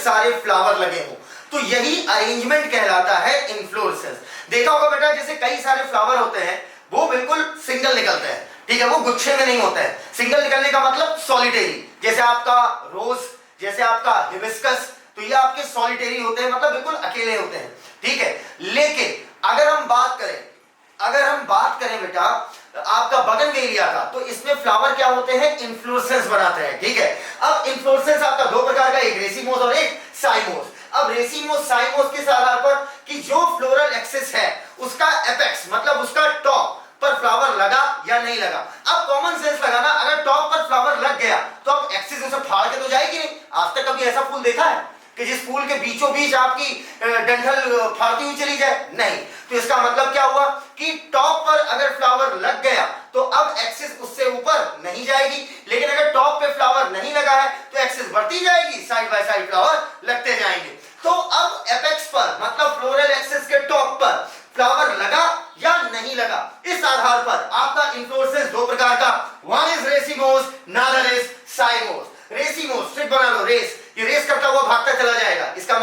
सारे फ्लावर लगे हों, तो यही अरेंजमेंट कहलाता है इन्फ्लोरेसेंस। देखा होगा बेटा, जैसे कई सारे फ्लावर होते हैं वो बिल्कुल सिंगल निकलते हैं, ठीक है, वो गुच्छे में नहीं होते हैं। सिंगल निकलने का मतलब सॉलिटेरी, जैसे आपका रोज, जैसे आपका हिबिस्कस, तो ये आपके सॉलिटेरी होते हैं, मतलब बिल्कुल अकेले होते हैं, ठीक है। लेकिन अगर हम बात करें बेटा आपका बगनवेलिया का, तो इसमें फ्लावर क्या होते हैं, इन्फ्लोरेसेंस बनाते हैं, ठीक है। अब इन्फ्लोरेसेंस आपका दो प्रकार का, एक रेसिमोस और एक साइमोस। अब रेसिमोस साइमोस किस आधार पर, कि जो फ्लोरल एक्सिस है उसका एपेक्स मतलब उसका टॉप पर फ्लावर लगा या नहीं लगा। अब कॉमन सेंस लगाना, अगर टॉप पर फ्लावर लग गया तो अब एक्सिस उसे फाड़ के तो जाएगी नहीं। आज तक कभी ऐसा फूल देखा है कि जिस फूल के बीचों बीच आपकी डंठल फाड़ती हुई चली जाए? नहीं। तो इसका मतलब क्या हुआ कि टॉप पर अगर फ्लावर लग गया तो अब एक्सिस उससे ऊपर नहीं जाएगी, लेकिन अगर टॉप पे फ्लावर नहीं लगा है तो एक्सिस बढ़ती जाएगी, साइड बाय साइड फ्लावर लगते जाएंगे। तो अब एपेक्स पर मतलब फ्लोरल एक्सिस के टॉप पर फ्लावर लगा या नहीं लगा, इस आधार पर आपका इन्फ्लोरेसेंस दो प्रकार का, one is racemose, other is cymose. Racemose strip बना लो, रेस, ये रेस करता हुआ भागता चला जाएगा, इसका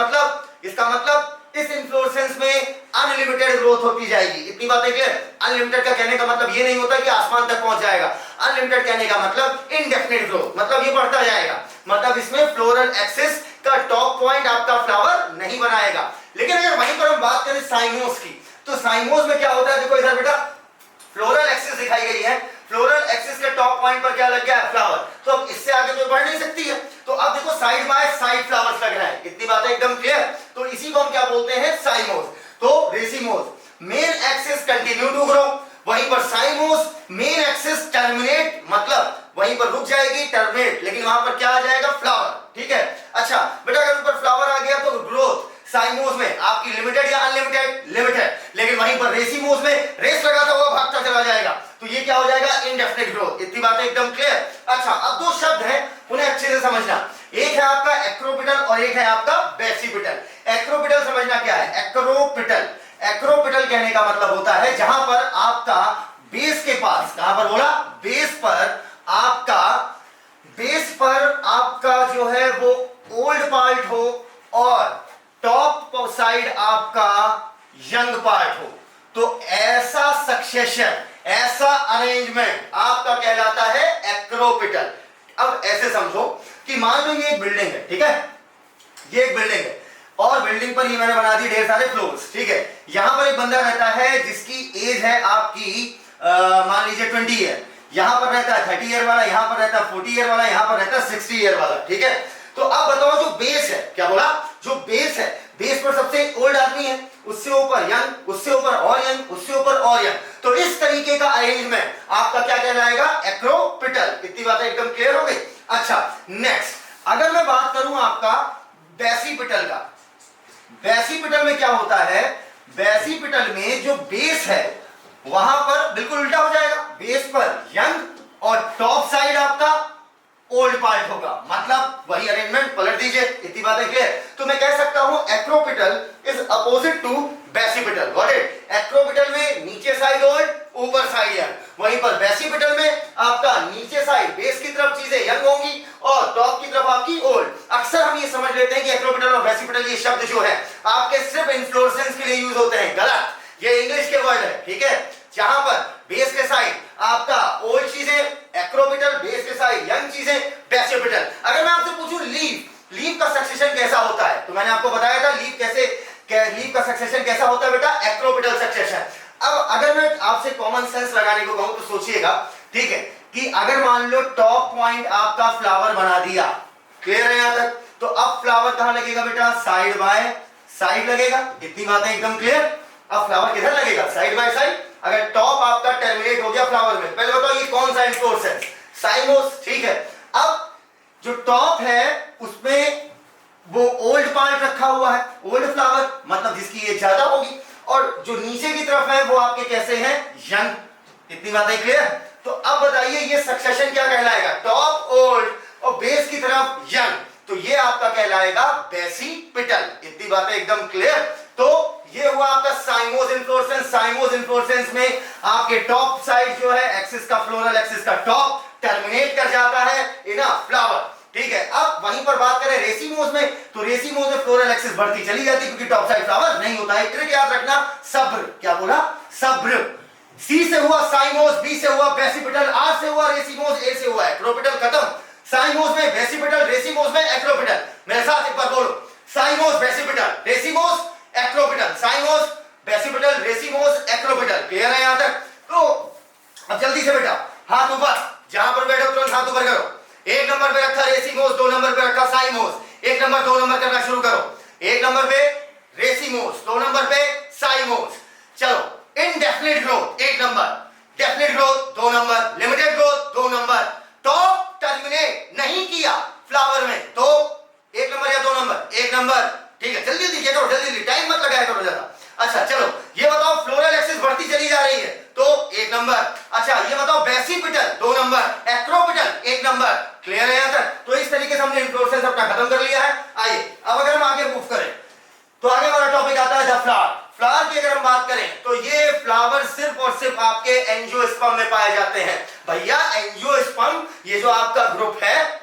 मतलब इस इन्फ्लोरेसेंस में अनलिमिटेड ग्रोथ होती जाएगी। इतनी बातें क्लियर? अनलिमिटेड का कहने का मतलब ये नहीं होता कि आसमान तक पहुंच जाएगा, अनलिमिटेड कहने का मतलब इनडेफिनिट ग्रोथ, मतलब ये बढ़ता जाएगा, मतलब इसमें फ्लोरल एक्सिस का टॉप पॉइंट आपका फ्लावर नहीं बनाएगा। लेकिन अगर वहीं पर हम बात करें साइमोस की, तो साइमोस में क्या होता है, देखो इधर बेटा फ्लोरल एक्सिस दिखाई गई है, फ्लोरल एक्सिस के टॉप पॉइंट पर क्या लग गया है, फ्लावर। तो अब इससे आगे तो बढ़ नहीं सकती है, तो अब देखो साइड बाय साइड फ्लावर्स लग रहे हैं। इतनी बातें एकदम क्लियर? तो इसी को हम क्या बोलते हैं, साइमोस। तो racemose main axis continue to grow, वहीं पर साइमोस मेन एक्सिस टर्मिनेट, मतलब वहीं पर रुक जाएगी, टर्मिनेट, लेकिन वहां पर क्या आ जाएगा, फ्लावर, ठीक है। अच्छा बेटा, अगर ऊपर फ्लावर आ गया तो ग्रोथ साइमोस में आपकी लिमिटेड या अनलिमिटेड, लिमिटेड, लेकिन वहीं पर रेसिमोस में रेस लगाता हुआ भागता चला जाएगा, तो ये क्या हो जाएगा, इनडेफिनिट ग्रोथ। इतनी बातें एकदम क्लियर? अच्छा, अब दो शब्द हैं, उन्हें अच्छे से समझना, एक है आपका एक्रोपिटल और एक है आपका बेसिपिटल। एक्रोपिटल समझना क्या है, एक्रोपिटल, एक्रोपिटल कहने का मतलब होता है जहां पर आपका बेस के पास, कहां पर बोला, बेस पर आपका जो है वो ओल्ड पार्ट हो और टॉप साइड आपका यंग पार्ट हो, तो ऐसा सक्सेशन, ऐसा अरेंजमेंट आपका कहलाता है एक्रोपिटल। अब ऐसे समझो कि मान लो ये एक बिल्डिंग है, ठीक है, ये एक बिल्डिंग है और बिल्डिंग पर ये मैंने बना दी ढेर सारे फ्लोर्स, ठीक है। यहां पर एक बंदा रहता है जिसकी एज है आपकी मान लीजिए 20 ईयर, यहां पर रहता है 30 ईयर वाला, यहां पर रहता है 40 ईयर वाला, यहां पर रहता है 60 ईयर वाला, ठीक है। तो अब बताओ जो बेस है, क्या बोला, जो बेस है, बेस पर सबसे ओल्ड आदमी है, उससे ऊपर यंग, उससे ऊपर और यंग, उससे ऊपर और यंग, तो इस तरीके का अरेंजमेंट आपका क्या कहलाएगा, एक्रोपिटल। इतनी बातें एकदम क्लियर हो गई? अच्छा नेक्स्ट, अगर मैं बात करूं आपका बेसिपिटल का, बेसिपिटल में क्या होता है, बेसिपिटल में जो बेस है वहां पर बिल्कुल उल्टा हो जाएगा, बेस पर यंग और टॉप साइड आपका ओल्ड पार्ट होगा, मतलब वही अरेंजमेंट, पलट दीजिए। इतनी बातें क्लियर? तो मैं कह सकता हूं acropetal is opposite to basipetal. What it? Acropetal में नीचे साइड ओल्ड, ऊपर साइड यंग, वहीं पर बेसिपिटल में आपका नीचे साइड बेस की तरफ चीजें यंग होंगी और टॉप की तरफ आपकी ओल्ड। अक्सर हम ये समझ लेते हैं कि एक्रोपिटल और बेसिपिटल ये शब्द जो है आपके सिर्फ इन्फ्लोरेसेंस के लिए यूज होते हैं, गलत, ये इंग्लिश के वर्ड है, ठीक है। जहां पर बेस के साइड आपका ओल्ड चीजें एक्रोपिटल, बेस के साइड यंग चीजें बेसिपिटल। अगर मैं आपसे पूछूं लीफ का सक्सेशन कैसा होता है, तो मैंने आपको बताया था लीफ का सक्सेशन कैसा होता है बेटा, एक्रोपिटल सक्सेशन। अब अगर मैं आपसे कॉमन सेंस लगाने को कहूं तो सोचिएगा, ठीक है, कि अगर मान लो टॉप पॉइंट आपका फ्लावर बना दिया, क्लियर है यहां तक, तो अब फ्लावर कहां लगेगा बेटा, साइड बाय साइड लगेगा। इतनी बातें एकदम क्लियर? अब फ्लावर किधर लगेगा, साइड बाय साइड। अगर टॉप आपका टर्मिनेट हो गया फ्लावर में, पहले बताओ ये कौन सा इन्फ्लोरेसेंस, साइमोस, ठीक है। अब जो टॉप है उसमें वो ओल्ड पार्ट रखा हुआ है, ओल्ड फ्लावर, मतलब जिसकी एज ज्यादा होगी, और जो नीचे की तरफ है वो आपके कैसे हैं, यंग। इतनी बातें क्लियर? तो अब बताइए ये सक्सेशन क्या कहलाएगा, टॉप ओल्ड और बेस की तरफ यंग, तो ये आपका कहलाएगा बेसिपिटल। इतनी बातें एकदम क्लियर? तो ये हुआ आपका साइमोस इन्फ्लोरेसेंस। साइमोस इन्फ्लोरेसेंस में आपके टॉप साइड जो है एक्सिस का, फ्लोरल एक्सिस का टॉप टर्मिनेट कर जाता है इन अ फ्लावर। ठीक है। अब वहीं पर बात करें रेसिमोज में, तो रेसिमोज में फ्लोरल एक्सिस बढ़ती चली जाती क्योंकि टॉप साइड फ्लावर नहीं होता है। ट्रिक याद रखना, सब्र, क्या बोला, सब्र। सी से हुआ साइमोस, बी से हुआ बेसिपिटल, आर से हुआ रेसिमोस, ए से हुआ एक्रोपिटल। खत्म। साइमोस में बेसिपिटल, रेसिमोस में एक्रोपिटल। मेरे साथ एक बार बोलो, साइमोस basipetal racemose acropetal, साइमोस basipetal racemose acropetal. Clear है यहां तक? तो अब जल्दी से बेटा हाथ ऊपर, जहां पर बैठो तुरंत हाथ ऊपर करो। एक नंबर पे रखा रेसिमोस, दो नंबर पे रखा साइमोस। एक नंबर दो नंबर करना शुरू करो। एक नंबर पे रेसिमोस, दो नंबर पे साइमोस। चलो, इनडेफिनिट ग्रोथ एक नंबर, डेफिनिट ग्रोथ दो नंबर, लिमिटेड ग्रोथ दो नंबर, टॉप टर्मिनेट नहीं किया फ्लावर में तो एक नंबर या दो नंबर, एक नंबर। ठीक है, जल्दी जल्दी करो, जल्दी जल्दी, टाइम मत लगाया करो ज्यादा। अच्छा चलो, ये बताओ फ्लोरल एक्सिस बढ़ती चली जा रही है तो एक नंबर। अच्छा ये बताओ बेसिपिटल दो नंबर, एक्रोपिटल एक नंबर। क्लियर है यहां तक? तो इस तरीके से हमने प्रोसेस अपना खत्म कर लिया है। आइए अब अगर हम आगे मूव करें तो आगे हमारा टॉपिक आता है द फ्लावर। फ्लावर की अगर हम बात करें तो ये फ्लावर सिर्फ और सिर्फ आपके एंजियोस्पर्म में पाए जाते हैं। भैया एंजियोस्पर्म, ये जो आपका ग्रुप है,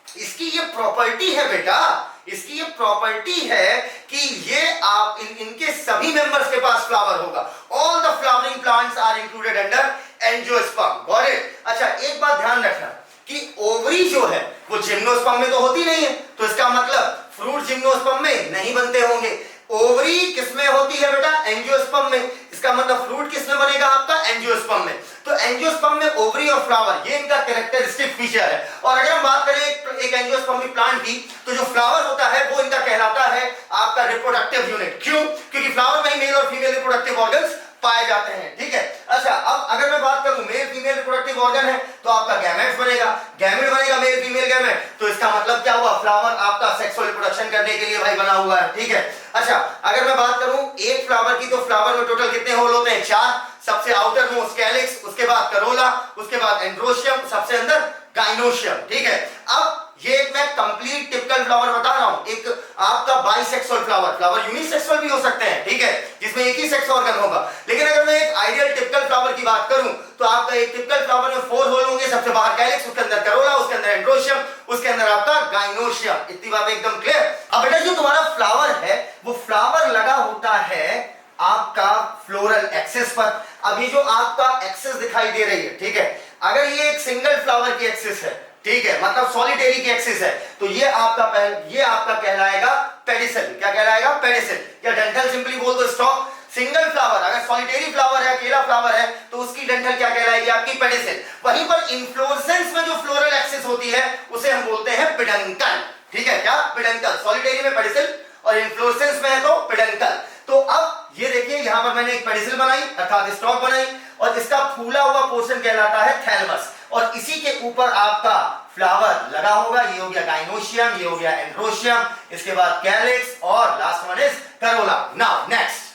इसकी ये प्रॉपर्टी है बेटा, इसकी ये प्रॉपर्टी है कि ये आप इनके सभी मेंबर्स के पास फ्लावर होगा। All the flowering plants are included under angiosperm. Got it? अच्छा एक बात ध्यान रखना कि ओवरी जो है वो जिम्नोस्पर्म में तो होती नहीं है, तो इसका मतलब फ्रूट जिम्नोस्पर्म में नहीं बनते होंगे। ओवरी किसमें होती है बेटा? एंजियोस्पर्म में। इसका मतलब फ्रूट किसमें बनेगा आपका? एंजियोस्पर्म में। तो एंजियोस्पर्म में ओवरी और फ्लावर, ये इनका कैरेक्टरिस्टिक फीचर है। और अगर हम बात करें एक एंजियोस्पर्मिक प्लांट की, तो जो फ्लावर होता है वो इनका कहलाता है आपका रिप्रोडक्टिव यूनिट। क्यों? क्योंकि फ्लावर में ही मेल और फीमेल रिप्रोडक्टिव ऑर्गन्स पाए जाते हैं। ठीक है। अच्छा अब अगर मैं बात करूं मेल फीमेल रिप्रोडक्टिव ऑर्गन है तो आपका गैमेट्स बनेगा, गैमेट बनेगा मेल फीमेल गैमेट। तो इसका मतलब क्या हुआ? फ्लावर आपका सेक्सुअल रिप्रोडक्शन करने के लिए भाई बना हुआ है। ठीक है। अच्छा अगर मैं बात करूं एक फ्लावर की, तो फ्लावर में टोटल कितने होल होते हैं? 4। सबसे आउटर मोस्ट कैलिक्स, उसके बाद करोला, उसके बाद एंड्रोशियम, सबसे अंदर गाइनोशियम। ठीक है। अब ये एक मैं कंप्लीट टिपिकल फ्लावर बता रहा हूं, एक आपका बाइसेक्सुअल फ्लावर, फ्लावर यूनिसेक्सुअल भी हो सकते हैं। ठीक है, जिसमें एक ही सेक्स ऑर्गन होगा। लेकिन अगर मैं एक आइडियल टिपिकल फ्लावर की बात करूं तो आपका एक टिपिकल फ्लावर में 4 होल होंगे। सबसे बाहर कैलिक्स, उसके अंदर करोला, उसके अंदर एंड्रोशियम, उसके अंदर आपका गाइनोशियम। इतनी बात एकदम क्लियर? अब बेटा जो तुम्हारा फ्लावर है वो फ्लावर लगा होता है आपका फ्लोरल एक्सिस पर। अब ये जो आपका एक्सिस दिखाई दे रही है, ठीक है, अगर ये एक सिंगल फ्लावर की एक्सिस है, ठीक है, मतलब सॉलिटेरी की एक्सिस है, तो ये आपका कहलाएगा पेडिसल। क्या कहलाएगा? पेडिसल। या डंठल सिंपली बोल दो स्टॉक। सिंगल फ्लावर, अगर सॉलिटेरी फ्लावर है, अकेला फ्लावर है, तो उसकी डंठल क्या कहलाएगी? आपकी पेडिसल। वहीं पर इन्फ्लोरेसेंस में जो फ्लोरल एक्सिस होती है उसे हम बोलते हैं पिडंकल। ठीक है, क्या? पिडंकल। सॉलिटेरी में पेडिसल और इन्फ्लोरेसेंस में है तो पिडंकल। तो अब ये देखिए यहां पर मैंने एक पेडिसल बनाई अर्थात स्टॉक बनाई और इसका फूला हुआ पोर्शन कहलाता है थैलमस, और इसी के ऊपर आपका फ्लावर लगा होगा। ये हो गया गाइनोशियम, ये हो गया एंड्रोशियम, इसके बाद कैलिक्स और last one is Corolla. Now next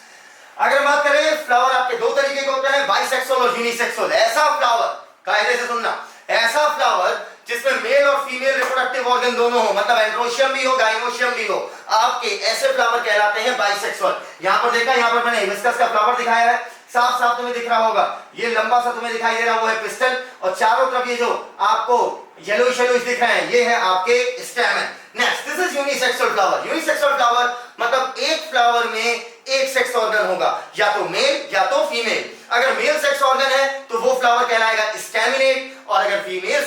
अगर बात करें, फ्लावर आपके दो तरीके के होते हैं, बाइसेक्सुअल और यूनिसेक्सुअल। ऐसा फ्लावर, कायदे से सुनना, ऐसा फ्लावर जिसमें मेल और फीमेल रिप्रोडक्टिव ऑर्गन दोनों हो, मतलब एंड्रोशियम भी हो गाइनोशियम भी हो, आपके ऐसे फ्लावर कहलाते हैं बाइसेक्सुअल। यहां पर देखा, यहां पर मैंने हिबिस्कस का फ्लावर दिखाया है, साफ साफ तुम्हें दिख रहा होगा। ये लंबा सा तुम्हें दिखाई दे रहा है वो है पिस्टल, और चारों तरफ ये जो आपको येलोइश येलोइश दिख रहे हैं ये है आपके stamen. Next this is unisexual flower. Unisexual flower मतलब एक फ्लावर में एक सेक्स ऑर्गन होगा, या तो मेल या तो फीमेल। अगर मेल सेक्स ऑर्गन है तो वो फ्लावर कहलाएगा स्टैमिनेट, और अगर फीमेल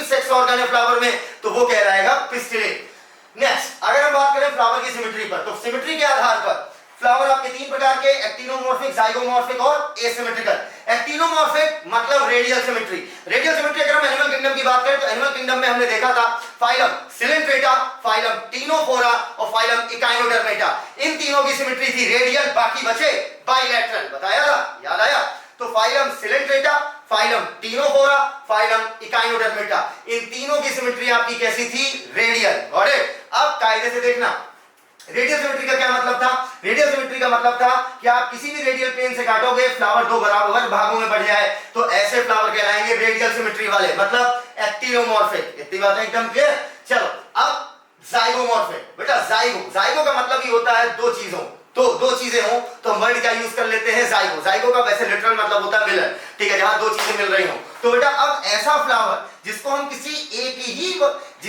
सेक्स ऑर्गन है फ्लावर में तो वो कहलाएगा पिस्टिलेट। नेक्स्ट अगर हम बात करें फ्लावर की सिमेट्री पर, तो सिमेट्री के आधार पर फ्लावर आपके 3 प्रकार के, एक्टिनोमॉर्फिक, जाइगोमॉर्फिक और एसिमेट्रिकल। एक्टिनोमॉर्फिक मतलब रेडियल सिमेट्री। रेडियल सिमेट्री अगर हम एनिमल किंगडम की बात करें तो एनिमल किंगडम में हमने देखा था फाइलम सिलेंट्रेटा, फाइलम टीनोफोरा और फाइलम इकाइनोडर्मेटा। इन तीनों की सिमेट्री थी रेडियल, बाकी बचे बाइलैटरल। बताया था? याद आया? तो phylum coelenterata, phylum ctenophora, phylum echinodermata, इन तीनों की सिमेट्री आपकी कैसी थी? रेडियल। Got it? अब कायदे से देखना, रेडियल सिमेट्री का क्या मतलब था? रेडियल सिमेट्री का मतलब था कि आप किसी भी रेडियल प्लेन से काटोगे, फ्लावर 2 बराबर भागों में बढ़ जाए, तो ऐसे फ्लावर कहलाएंगे रेडियल सिमेट्री वाले, मतलब एक्टिनोमॉर्फिक। इतनी बात है एकदम क्लियर? चलो अब जाइगोमॉर्फिक। बेटा जाइगो का मतलब ही होता है दो चीजों, तो दो चीजें हो तो हम वर्ड क्या यूज कर लेते हैं? जाइगो। जाइगो का वैसे लिटरल मतलब होता है मिलन। ठीक है, जहां दो चीजें मिल रही हो। तो बेटा अब ऐसा फ्लावर जिसको हम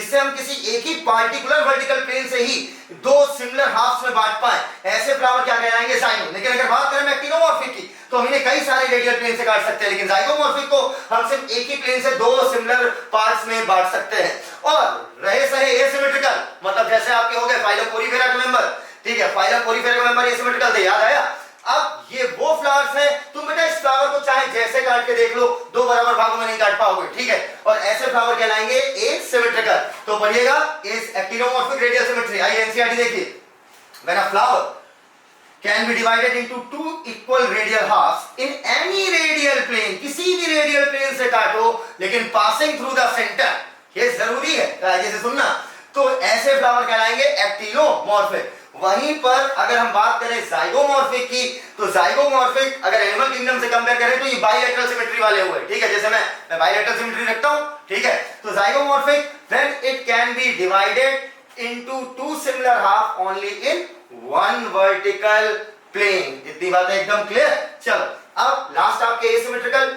जिससे हम किसी एक ही पार्टिकुलर वर्टिकल प्लेन से ही दो सिमिलर हाफ्स में बांट पाए, ऐसे फ्लावर क्या कहलाएंगे? जाइगो। लेकिन अगर बात करें एक्टिनोमॉर्फिक की तो हम इन्हें कई सारे रेडियल प्लेन से काट सकते हैं, लेकिन जाइगोमॉर्फिक को हम सिर्फ एक ही प्लेन से दो सिमिलर पार्ट्स में बांट सकते हैं। और रहे सहे एसिमेट्रिकल, मतलब जैसे आपके हो गए फाइलम पोरीफेरा के मेंबर, ठीक है, फाइलम पोरीफेरा के मेंबर एसिमेट्रिकल थे, याद आया? अब ये वो फ्लावर्स हैं, तुम बेटा इस फ्लावर को चाहे जैसे काट के देख लो, दो बराबर भागों में नहीं काट पाओगे, ठीक है, और ऐसे फ्लावर कहलाएंगे एसिमेट्रिकल। तो पढ़िएगा इस एक्टिनोमॉर्फिक रेडियल सिमेट्री। आइए एनसीईआरटी देखिए, when a flower can be divided into two equal radial halves in any radial plane, किसी भी रेडियल प्लेन से काटो लेकिन passing through the center, ये जरूरी है, जैसे सुनना, तो ऐसे फ्लावर कहलाएंगे एक्टिनोमॉर्फिक। वहीं पर अगर हम बात करें जाइगोमॉर्फिक की, तो जाइगोमॉर्फिक अगर एनिमल किंगडम से कंपेयर करें तो ये बाइलेटरल सिमेट्री वाले हुए, ठीक है, जैसे मैं बाइलेटरल सिमेट्री रखता हूं, ठीक है, तो zygomorphic when it can be divided into two similar half only in one vertical plane। इतनी बातें एकदम क्लियर। चलो अब लास्ट आपके asymmetrical,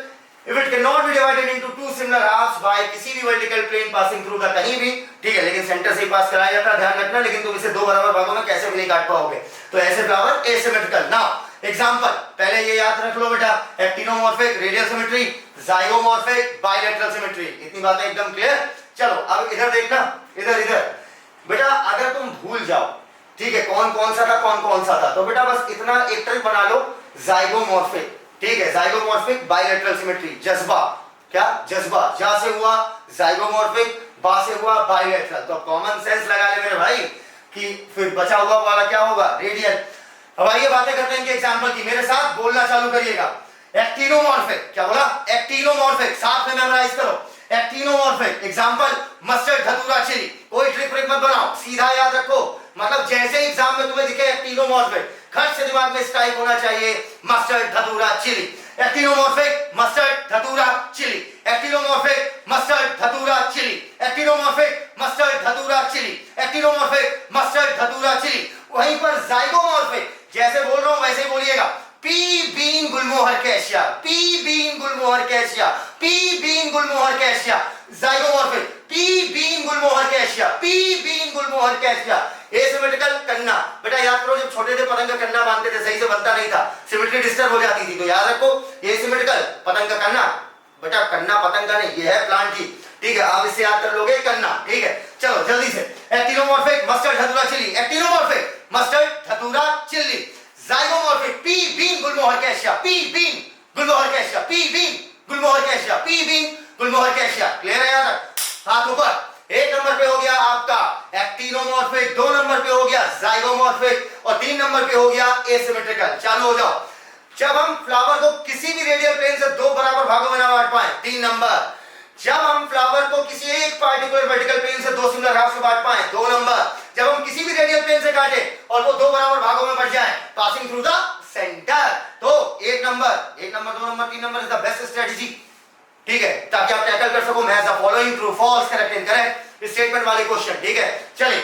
if it cannot be divided into two similar halves by किसी भी vertical plane passing through का कहीं भी, ठीक है, लेकिन सेंटर से ही पास कराया जाता है, ध्यान रखना, लेकिन तुम इसे दो बराबर भागों में कैसे भी नहीं काट पाओगे, तो ऐसे फ्लावर एसिमेट्रिकल। नाउ एग्जांपल, पहले ये याद रख लो बेटा, actinomorphic radial symmetry, zygomorphic bilateral symmetry, इतनी बातें एकदम क्लियर। चलो अब इधर देखना, इधर बेटा, अगर तुम भूल जाओ, ठीक है, कौन कौन सा था, तो बेटा बस इतना एक ट्रिक बना लो, जाइगोमॉर्फिक, ठीक है, जाइगोमॉर्फिक बाइलेटरल सिमेट्री, जज्बा, क्या जज्बा, जा से हुआ जाइगोमॉर्फिक, बा से हुआ बाइलेटरल, तो कॉमन सेंस लगा ले मेरे भाई कि फिर बचा हुआ वाला क्या होगा? रेडियल। अब आइए बातें करते हैं इनके एग्जांपल की, मेरे साथ बोलना चालू करिएगा। एक्टिनोमॉर्फिक, क्या बोला? एक्टिनोमॉर्फिक, साथ में मेमोराइज करो। Actinomorphic example mustard, datura, chilli. कोई ट्रिक मत बनाओ, सीधा याद रखो, मतलब जैसे एग्जाम में तुम्हें दिखे एक्टिनोमॉर्फिक, खट से दिमाग में स्ट्राइक होना चाहिए mustard, datura, chilli. Actinomorphic mustard, datura, chilli. Actinomorphic mustard, datura, chilli. Actinomorphic mustard, datura, chilli. Actinomorphic mustard, datura, chilli. वहीं पर जाइगोमॉर्फिक जैसे बोल रहा हूं वैसे ही बोलिएगा, pea bean gulmohar cassia, pea bean gulmohar cassia, pea bean gulmohar cassia. Zygomorphic pea bean gulmohar cassia, pea bean gulmohar cassia. Asymmetrical canna, बेटा याद करो, जब छोटे थे पतंग का कन्ना बांधते थे, सही से बनता नहीं था, सिमेट्री डिस्टर्ब हो जाती थी, तो याद रखो एसिमेट्रिकल पतंग का कन्ना, बेटा कन्ना पतंग का नहीं, ये है प्लांट की, ठीक है, आप इससे याद कर लोगे कन्ना, ठीक है। चलो जल्दी से, actinomorphic mustard, datura, chilli. Actinomorphic mustard, datura, chilli. Zygomorphic pea bean gulmohar cassia, pea bean gulmohar cassia, pea bean gulmohar cassia, pea bean gulmohar cassia. Clear है यार? हाथ ऊपर। एक नंबर पे हो गया आपका एक्टिनोमॉर्फिक, दो नंबर पे हो गया जाइगोमॉर्फिक, और तीन नंबर पे हो गया एसिमेट्रिकल। चालू हो जाओ। जब हम फ्लावर को किसी भी रेडियल प्लेन से दो बराबर भागों में ना बांट पाए, तीन नंबर। जब हम फ्लावर को किसी एक पार्टिकुलर वर्टिकल प्लेन से दो सिमिलर हाफ में बांट पाए, दो नंबर। जब हम किसी भी रेडियल प्लेन से काटे और वो दो बराबर भागों में बट जाए, पासिंग थ्रू द सेंटर, तो एक नंबर, दो नंबर, तीन number is the best strategy, ठीक है, ताकि आप टैकल कर सको match the following true, false, correct, incorrect statement वाले क्वेश्चन, ठीक है। चलिए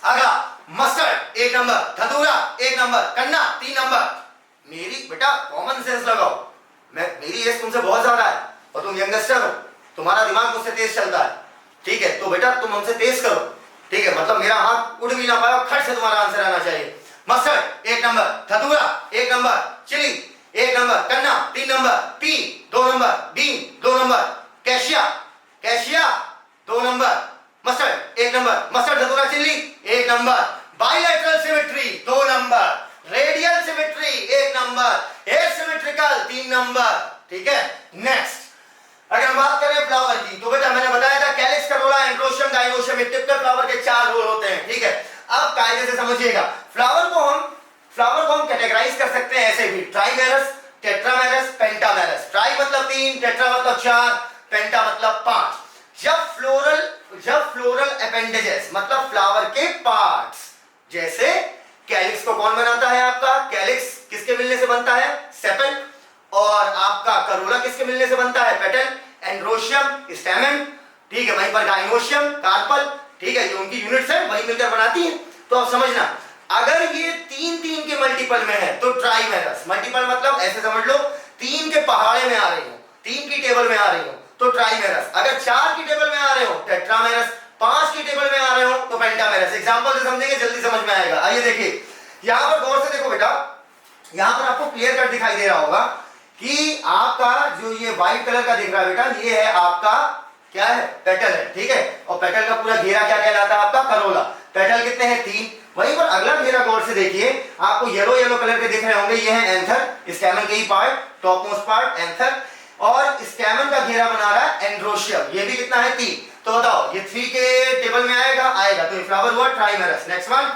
अगला, मस्टर्ड एक नंबर, धतूरा एक नंबर, कन्ना तीन नंबर। मेरी बेटा कॉमन सेंस लगाओ, मेरी एज तुमसे बहुत ज्यादा है और तुम यंगस्टर हो, तुम्हारा दिमाग मुझसे तेज चलता है, ठीक है, तो बेटा तुम हमसे तेज करो, ठीक है, मतलब मेरा हाथ उड़ भी ना पाए, खट से तुम्हारा आंसर आना चाहिए। मस्टर्ड एक नंबर, धतूरा एक नंबर, चिली एक नंबर, कन्ना तीन नंबर, पी दो नंबर, बीन दो नंबर, कैशिया दो नंबर, मस्टर्ड एक नंबर, मस्टर्ड, धतूरा, चिली एक नंबर, बाइलेटरल सिमेट्री दो नंबर, रेडियल सिमेट्री एक नंबर, एसिमेट्रिकल तीन नंबर, ठीक है। नेक्स्ट अगर हम बात करें फ्लावर की, तो बेटा मैंने बताया था calyx, Corolla, androecium, gynoecium, typical flower के चार रोल होते हैं, ठीक है। अब कायदे से समझिएगा, फ्लावर को हम कैटेगराइज कर सकते हैं ऐसे भी, ट्राइमेरस, टेट्रामेरस, पेंटामेरस। ट्राई मतलब तीन, टेट्रा मतलब चार, पेंटा मतलब पांच। जब फ्लोरल अपेंडेजेस मतलब फ्लावर के पार्ट्स, जैसे कैलिक्स को कौन बनाता है आपका? कैलिक्स किसके मिलने से बनता है? सेपल। और आपका करोला किसके मिलने से बनता है? पेटल। एंड्रोशियम स्टैमेन, ठीक है, वहीं पर गाइनोशियम कार्पल, ठीक है, जो उनकी यूनिट्स है वही मिलकर बनाती है। तो अब समझना, अगर ये तीन के मल्टीपल में है तो ट्राइमेरस, मल्टीपल मतलब ऐसे समझ लो तीन के पहाड़े में आ रही हो, तीन की टेबल में आ रही हो तो ट्राइमेरस। अगर चार की टेबल में आ रहे हो टेट्रामेरस, 5 की टेबल में आ रहे हो तो पेंटामेरस। एग्जांपल से समझेंगे जल्दी समझ में आएगा। आइए देखिए यहां पर गौर से देखो बेटा, यहां पर आपको क्लियर कट दिखाई दे रहा होगा कि आपका जो ये व्हाइट कलर का दिख रहा है बेटा, ये है आपका क्या है, पेटल है, ठीक है। और पेटल का पूरा घेरा क्या कहलाता है, आपका करोला। पेटल कितने हैं, 3। वहीं पर अगला घेरा गौर से देखिए, आपको येलो येलो कलर के दिख रहे होंगे, ये है एंथर, स्टैमेन के ही part, top most part anther, और स्टैमेन का घेरा बना रहा है एंड्रोशियम, ये भी कितना है, 3। तो बताओ ये 3 के टेबल में आएगा, आएगा, तो ये फ्लावर हुआ ट्राइमेरस। नेक्स्ट वन,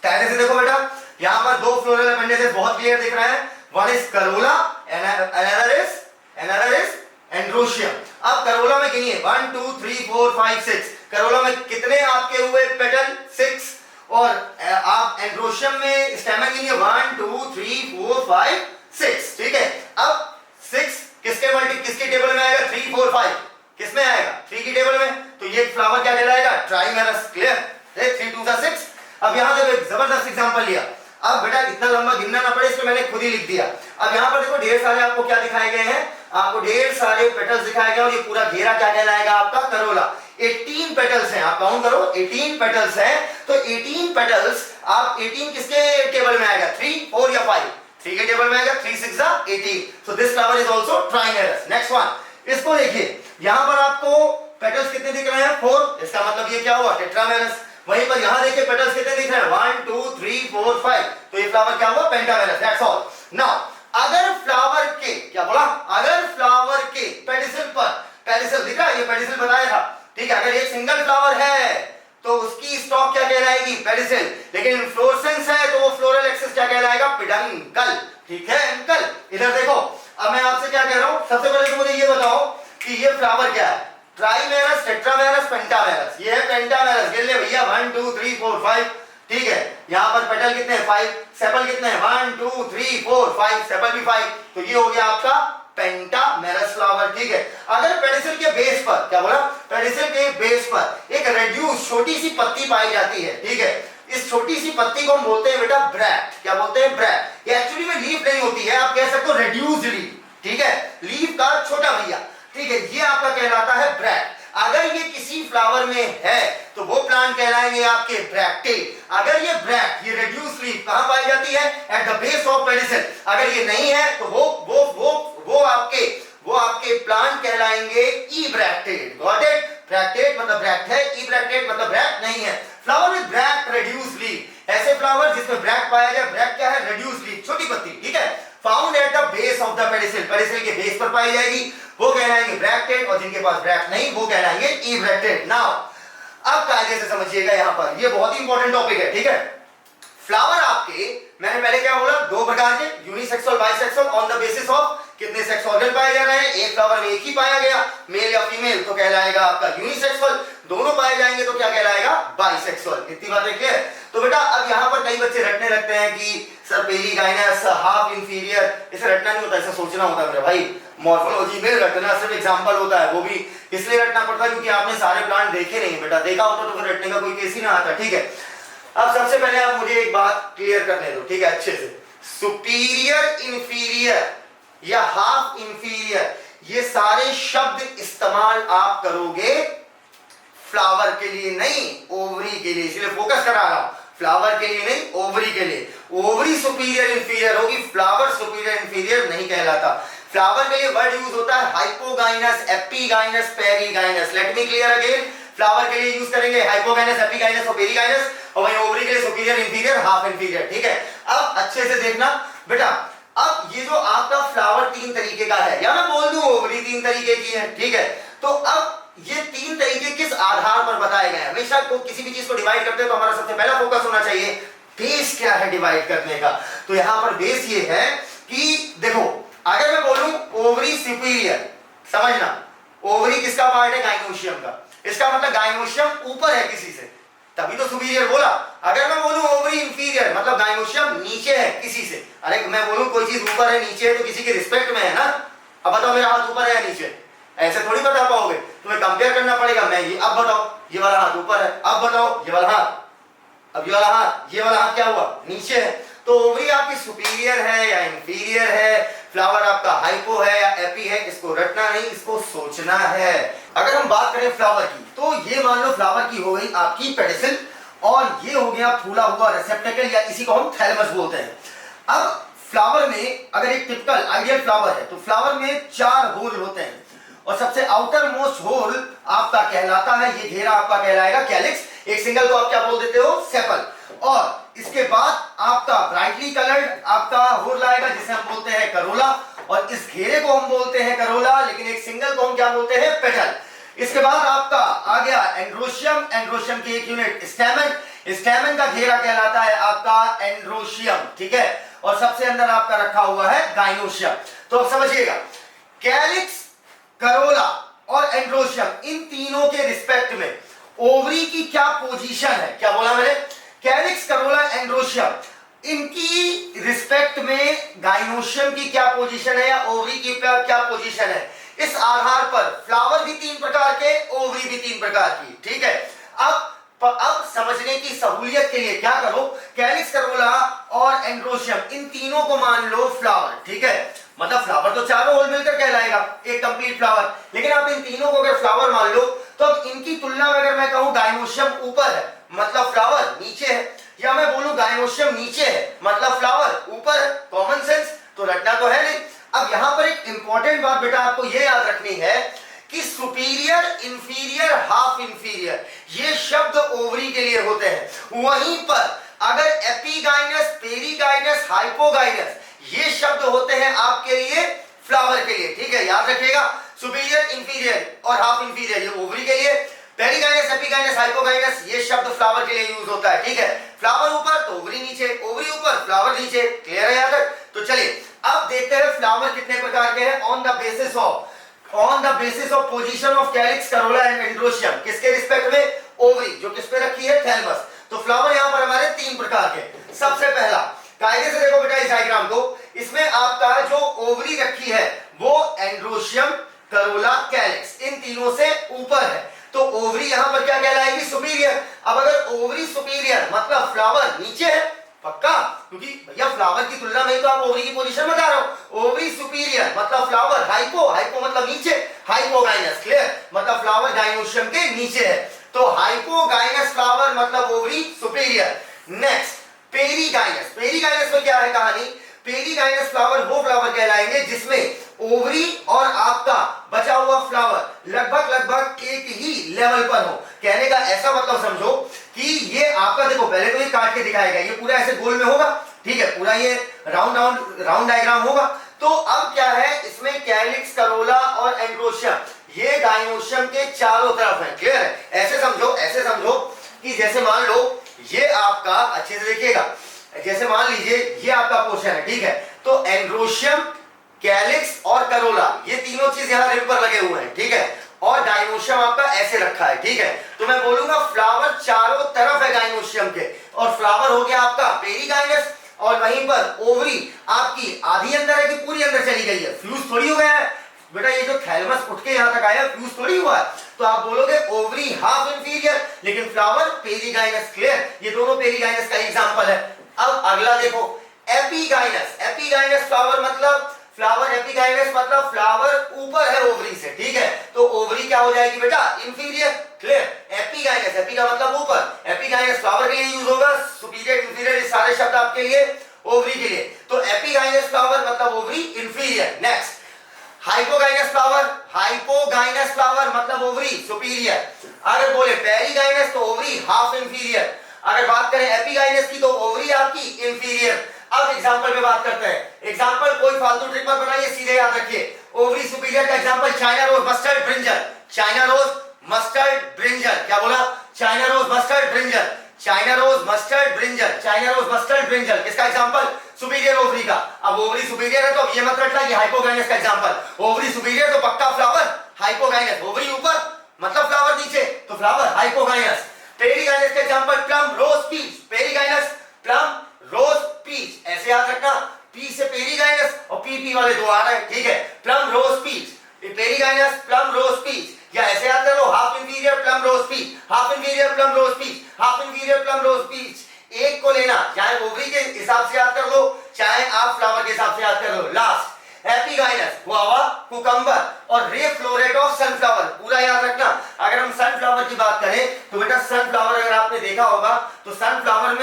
पहले से देखो बेटा, यहां पर 2 फ्लोरल अपेंडेजेस बहुत क्लियर दिख रहे हैं, one is Corolla, another is androecium. अब करोला में गिनिए 1 2 3 4 5 6, करोला में कितने आपके हुए पेटल, 6, और आप एंड्रोशियम में स्टैमेन गिनिए 1 2 3 4 5 6, ठीक है। अब 6 किसके टेबल में आएगा, 3 4 5 किस में आएगा, 3 की टेबल में, तो ये फ्लावर क्या कहलाएगा, ट्राइमेरस। क्लियर, 3 2 6। अब यहां देखो एक जबरदस्त एग्जांपल लिया, अब बेटा इतना लंबा गिनना ना पड़े, इसमें मैंने खुद ही लिख दिया। अब यहां पर देखो ढेर सारे आपको क्या दिखाए गए हैं, आपको ढेर सारे पेटल्स दिखाए गए, और ये पूरा घेरा क्या कहलाएगा, आपका करोला। 18 पेटल्स हैं, आप काउंट करो, 18 पेटल्स हैं। तो 18 पेटल्स, आप 18 किसके टेबल में आएगा, 3 4 या 5, 3 के टेबल में आएगा, 3 6 18। So this flower is also ट्राइमेरस। Next one, इसको देखिए, यहां पर आपको पेटल्स कितने दिख रहे हैं, 4, इसका मतलब ये क्या हुआ, टेट्रामेरस। वहीं पर यहां देखिए पेटल्स कितने दिख रहे हैं, 1 2 3 4 5, तो ये फ्लावर क्या हुआ, पेंटामेरस। That's all. नाउ अगर फ्लावर के, क्या बोला, अगर फ्लावर के पेडिसल पर, पेडिसल दिख रहा है, ये पेडिसल बताया था, ठीक है। अगर एक सिंगल फ्लावर है तो उसकी स्टॉक क्या कहलाएगी, पेडिसल, लेकिन इन्फ्लोरेसेंस है तो वो फ्लोरल एक्सिस क्या कहलाएगा, पेडंकल, ठीक है अंकल। इधर देखो, अब मैं आपसे क्या कह रहा हूं, सबसे पहले तो मुझे ये बताओ कि ये फ्लावर क्या है, ट्राइमेरस, टेट्रामेरस, पेंटामेरस। ये है पेंटामेरस, गिन ले भैया, 1 2 3 4 5, ठीक है। यहां पर पेटल कितने हैं, 5, सेपल कितने हैं, 1 2 3 4 5, सेपल भी 5, तो ये हो गया आपका पेंटामेरस फ्लावर, ठीक है। अगर पेडिसल के बेस पर, क्या बोला, पेडिसल के बेस पर एक रेड्यूस छोटी सी पत्ती पाई जाती है, ठीक है। इस छोटी सी पत्ती को हम बोलते हैं बेटा ब्रैक्ट, क्या बोलते हैं, ब्रैक्ट। ये एक्चुअली में लीफ नहीं होती है, आप कह सकते हो रेड्यूस्ड लीफ, ठीक है, लीफ का छोटा भैया, ठीक है, ये आपका कहलाता है ब्रैक्ट। अगर ये किसी फ्लावर में है तो वो प्लांट कहलाएंगे आपके ब्रैक्टेड। अगर ये ब्रैक्ट, ये रेड्यूस्ड लीफ कहां पाई जाती है, at the base of pedicel. अगर ये नहीं है तो वो आपके प्लांट कहलाएंगे ई ब्रैक्टेड। गॉट इट, ब्रैक्टेड मतलब ब्रैक्ट है, ई ब्रैक्टेड मतलब ब्रैक्ट नहीं है। Flower with bract reduced leaf, ऐसे फ्लावर जिसमें ब्रैक्ट पाया जाए, ब्रैक्ट क्या है, रेड्यूस्ड लीफ, छोटी पत्ती, ठीक है, found at the base of the pedicel, pedicel के बेस पर पाई जाएगी, वो कहलाएंगे ब्रैक्टेड, और जिनके पास ब्रैक्ट नहीं वो कहलाएंगे ई ब्रैक्टेड। नाउ अब कायदे से समझिएगा, यहां पर ये बहुत ही इंपॉर्टेंट टॉपिक है, ठीक है। फ्लावर आपके, मैंने पहले क्या बोला, 2 प्रकार के, unisexual, bisexual, on the basis of कितने सेक्स ऑर्गन पाए जा रहे हैं। एक फ्लावर में एक ही पाया गया, मेल या फीमेल, तो कहलाएगा आपका यूनिसेक्सुअल। दोनों पाए जाएंगे तो क्या कहलाएगा, बाइसेक्सुअल। इतनी बातें क्लियर। तो बेटा अब यहां पर कई बच्चे रटने लगते हैं कि सर पेरीगाइनस, हाफ इंफीरियर, इसे रटना नहीं होता, इसे सोचना होता है मेरे भाई। मॉर्फोलॉजी में रटना सिर्फ एग्जांपल होता है, वो भी इसलिए रटना पड़ता है क्योंकि आपने सारे प्लांट देखे नहीं बेटा, देखा होता तो फिर रटने का कोई केस ही ना आता, ठीक है। अब सबसे पहले आप मुझे एक बात क्लियर करने दो, ठीक है, अच्छे से। सुपीरियर, इंफीरियर या हाफ इंफीरियर, ये सारे शब्द इस्तेमाल आप करोगे फ्लावर के लिए नहीं, ओवरी के लिए, इसलिए फोकस करा रहा हूं, फ्लावर के लिए नहीं, ओवरी के लिए। ओवरी सुपीरियर इंफीरियर होगी, फ्लावर सुपीरियर इंफीरियर नहीं कहलाता। फ्लावर के लिए वर्ड यूज होता है hypogynous, epigynous, perigynous. Let me clear again, flower के लिए यूज करेंगे हाइपोगाइनस, एपिगाइनस और पेरीगाइनस, और वहीं ओवरी के लिए सुपीरियर, इंफीरियर, हाफ इंफीरियर, ठीक है। अब अच्छे से देखना बेटा, अब ये जो आपका फ्लावर 3 तरीके का है, या मैं बोल दूं ओवरी 3 तरीके की है, ठीक है। तो अब ये 3 तरीके किस आधार पर बताए गए हैं। हमेशा को किसी भी चीज को डिवाइड करते हैं तो हमारा सबसे पहला फोकस होना चाहिए बेस क्या है डिवाइड करने का। तो यहां पर बेस ये है कि देखो, अगर मैं बोलूं ओवरी सुपीरियर, समझना, ओवरी किसका पार्ट है, गाइनोशियम का, इसका मतलब गाइनोशियम ऊपर है किसी से, तभी तो सुपीरियर बोला। अगर मैं बोलूं ओवरी इंफीरियर, मतलब गाइनोशियम नीचे है किसी से। अरे मैं बोलूं कोई चीज ऊपर है नीचे है तो किसी के रिस्पेक्ट में है ना। अब बताओ मेरा हाथ ऊपर है या नीचे, ऐसे थोड़ी बता पाओगे, तुम्हें कंपेयर करना पड़ेगा। मैं ये, अब बताओ ये वाला हाथ ऊपर है, अब बताओ ये वाला हाथ, अब ये वाला हाथ क्या हुआ, नीचे है। तो ओवरी आपकी सुपीरियर है या इंफीरियर है, फ्लावर आपका हाइपो है या एपी है, इसको रटना नहीं, इसको सोचना है। अगर हम बात करें फ्लावर की, तो ये मान लो फ्लावर की हो गई आपकी पेडिसल, और ये हो गया फूला हुआ रिसेप्टेकल, या इसी को हम थैलेमस बोलते हैं। अब फ्लावर में अगर एक टिपिकल आइडियल फ्लावर है, तो फ्लावर में 4 होल होते हैं, और सबसे आउटर मोस्ट होल आपका कहलाता है, ये घेरा आपका कहलाएगा कैलिक्स, एक सिंगल को आप क्या बोल देते हो, सेपल। और इसके बाद आपका ब्राइटली कलर्ड आपका होल आएगा जिसे हम बोलते हैं करोला, और इस घेरे को हम बोलते हैं करोला, लेकिन एक सिंगल को हम क्या बोलते हैं, पेटल। इसके बाद आपका आ गया एंड्रोशियम, एंड्रोशियम की एक यूनिट स्टैमेन, स्टैमेन का घेरा कहलाता है आपका एंड्रोशियम, ठीक है। और सबसे अंदर आपका रखा हुआ है गाइनोशियम। तो अब समझिएगा, कैलिक्स, करोला और एंड्रोशियम, इन तीनों के रिस्पेक्ट में ओवरी की क्या पोजीशन है, क्या बोला मैंने, कैलिक्स, करोला, एंड्रोशियम, इनकी रिस्पेक्ट में गाइनोशियम की क्या पोजीशन है या ओवरी की क्या पोजीशन है, इस आधार पर फ्लावर भी 3 प्रकार के, ओवरी भी 3 प्रकार की, ठीक है। अब समझने की सहूलियत के लिए क्या करो, कैलिक्स, करोला और एंड्रोशियम, इन तीनों को मान लो फ्लावर, ठीक है। मतलब फ्लावर तो चारों होल मिलकर कहलाएगा एक कंप्लीट फ्लावर, लेकिन आप इन तीनों को अगर फ्लावर मान लो, तो अब इनकी तुलना में अगर मैं कहूं गाइनोशियम ऊपर है मतलब फ्लावर नीचे है, या मैं बोलूं गाइनोशियम नीचे है मतलब फ्लावर ऊपर है, कॉमन सेंस तो रटना तो है नहीं। अब यहां पर एक इंपॉर्टेंट बात बेटा आपको यह याद रखनी है कि सुपीरियर, इंफीरियर, हाफ इंफीरियर, ये शब्द ओवरी के लिए होते हैं। वहीं पर अगर एपीगाइनस, पेरीगाइनस, हाइपोगाइनस, ये शब्द होते हैं आपके लिए फ्लावर के लिए, ठीक है, याद रखिएगा। सुपीरियर, इंफीरियर और हाफ इंफीरियर ये ओवरी के लिए, पेरीगाइनस, एपीगाइनस, हाइपोगाइनस ये शब्द फ्लावर के लिए यूज होता है, ठीक है। फ्लावर ऊपर तो ओवरी नीचे, ओवरी ऊपर फ्लावर नीचे, क्लियर है यहां तक। तो चलिए अब देखते हैं फ्लावर कितने प्रकार के हैं on the basis of position of calyx, Corolla and androecium, किसके रिस्पेक्ट में, ओवरी, जो किस पे रखी है, थैलेमस। तो फ्लावर यहां पर हमारे 3 प्रकार के। सबसे पहला कायदे से देखो बेटा इस डायग्राम को, इसमें आपका जो ओवरी रखी है वो एंड्रोशियम, करोला, कैलिक्स, इन तीनों से ऊपर है, तो ओवरी यहां पर क्या कहलाएगी, सुपीरियर। अब अगर ओवरी सुपीरियर मतलब फ्लावर नीचे है, पक्का, क्योंकि भैया फ्लावर की तुलना में तो आप ओवरी की पोजीशन बता रहे हो, ओवरी सुपीरियर मतलब फ्लावर, हाइपो, हाइपो मतलब नीचे, हाइपोगाइनस, क्लियर, मतलब फ्लावर गाइनोशियम के नीचे है, तो हाइपोगाइनस फ्लावर मतलब ovary superior. Next perigynous, perigynous में क्या है कहानी, पेरीगाइनस फ्लावर वो फ्लावर कहलाएंगे जिसमें ओवरी और आपका बचा हुआ फ्लावर लगभग एक ही लेवल पर हो। कहने का ऐसा मतलब समझो कि ये आपका, देखो पहले तो ये काट के दिखाएगा, ये पूरा ऐसे गोल में होगा, ठीक है, पूरा ये राउंड डायग्राम होगा। तो अब क्या है, इसमें कैलिक्स, करोला और एंड्रोशियम ये गाइनोशियम के चारों तरफ है, क्लियर है। ऐसे समझो कि जैसे मान लो ये आपका, अच्छे से देखिएगा, जैसे मान लीजिए ये आपका पोर्शन है, ठीक है, तो एंड्रोशियम, कैलिक्स और करोला ये तीनों चीज यहां रिम पर लगे हुए हैं, ठीक है, और गाइनोशियम आपका ऐसे रखा है, ठीक है। तो मैं बोलूंगा फ्लावर चारों तरफ है गाइनोशियम के, और फ्लावर हो गया आपका पेरीगाइनस, और वहीं पर ओवरी आपकी आधी अंदर है कि पूरी अंदर चली गई है, फ्यूज थोड़ी हो गया है बेटा, ये जो थैलेमस उठ के यहां तक आया फ्यूज थोड़ी हुआ है, तो आप बोलोगे ओवरी हाफ इंफीरियर, लेकिन फ्लावर पेरीगाइनस, क्लियर, ये दोनों पेरीगाइनस का एग्जांपल है। अब अगला देखो एपीगाइनस, एपीगाइनस फ्लावर मतलब फ्लावर, एपीगाइनस मतलब फ्लावर ऊपर है ओवरी से, ठीक है, तो ओवरी क्या हो जाएगी बेटा, इंफीरियर, क्लियर। एपीगाइनस, एपी का मतलब ऊपर, एपीगाइनस फ्लावर के लिए यूज होगा, सुपीरियर, इंफीरियर ये सारे शब्द आपके लिए ओवरी के लिए, तो एपीगाइनस फ्लावर मतलब ovary, inferior. Next hypogynous flower मतलब ओवरी, सुपीरियर। अगर बोले पेरीगाइनस तो ओवरी हाफ इंफीरियर। अगर बात करें एपीगाइनस की तो ओवरी आपकी इंफीरियर। अब एग्जांपल पे बात करते हैं, एग्जांपल कोई फालतू ट्रिक मत बनाइए, सीधे याद रखिए। ओवरी सुपीरियर का example China rose, mustard, brinjal, China rose, mustard, brinjal, क्या बोला, China rose, mustard, brinjal, China rose, mustard, brinjal, China rose, mustard, brinjal, किसका एग्जांपल, सुपीरियर ओवरी का। अब ओवरी सुपीरियर है तो अब ये मत रखना कि हाइपोगाइनस का एग्जांपल, ओवरी सुपीरियर तो पक्का फ्लावर, हाइपोगाइनस, ओवरी ऊपर मतलब फ्लावर नीचे, तो फ्लावर हाइपोगाइनस। पेरीगाइनस का example plum, rose, peach, perigynous, plum, rose, peach, ऐसे याद रखना, पी से पेरीगाइनस और पी वाले दो आ रहे हैं, ठीक है, plum, rose, peach, perigynous, plum, rose, peach, या ऐसे याद कर लो half inferior, plum, rose, peach, half inferior, plum, rose, peach, half inferior, plum, rose, peach. एक को लेना, चाहे ओवरी के हिसाब से याद कर लो, चाहे आप फ्लावर के हिसाब से याद कर लो। लास्ट गुआवा, कुकम्बर और रे फ्लोरेट ऑफ सनफ्लावर। पूरा याद रखना। अगर हम सनफ्लावर की बात करें तो बेटा सनफ्लावर अगर आपने देखा होगा तो सनफ्लावर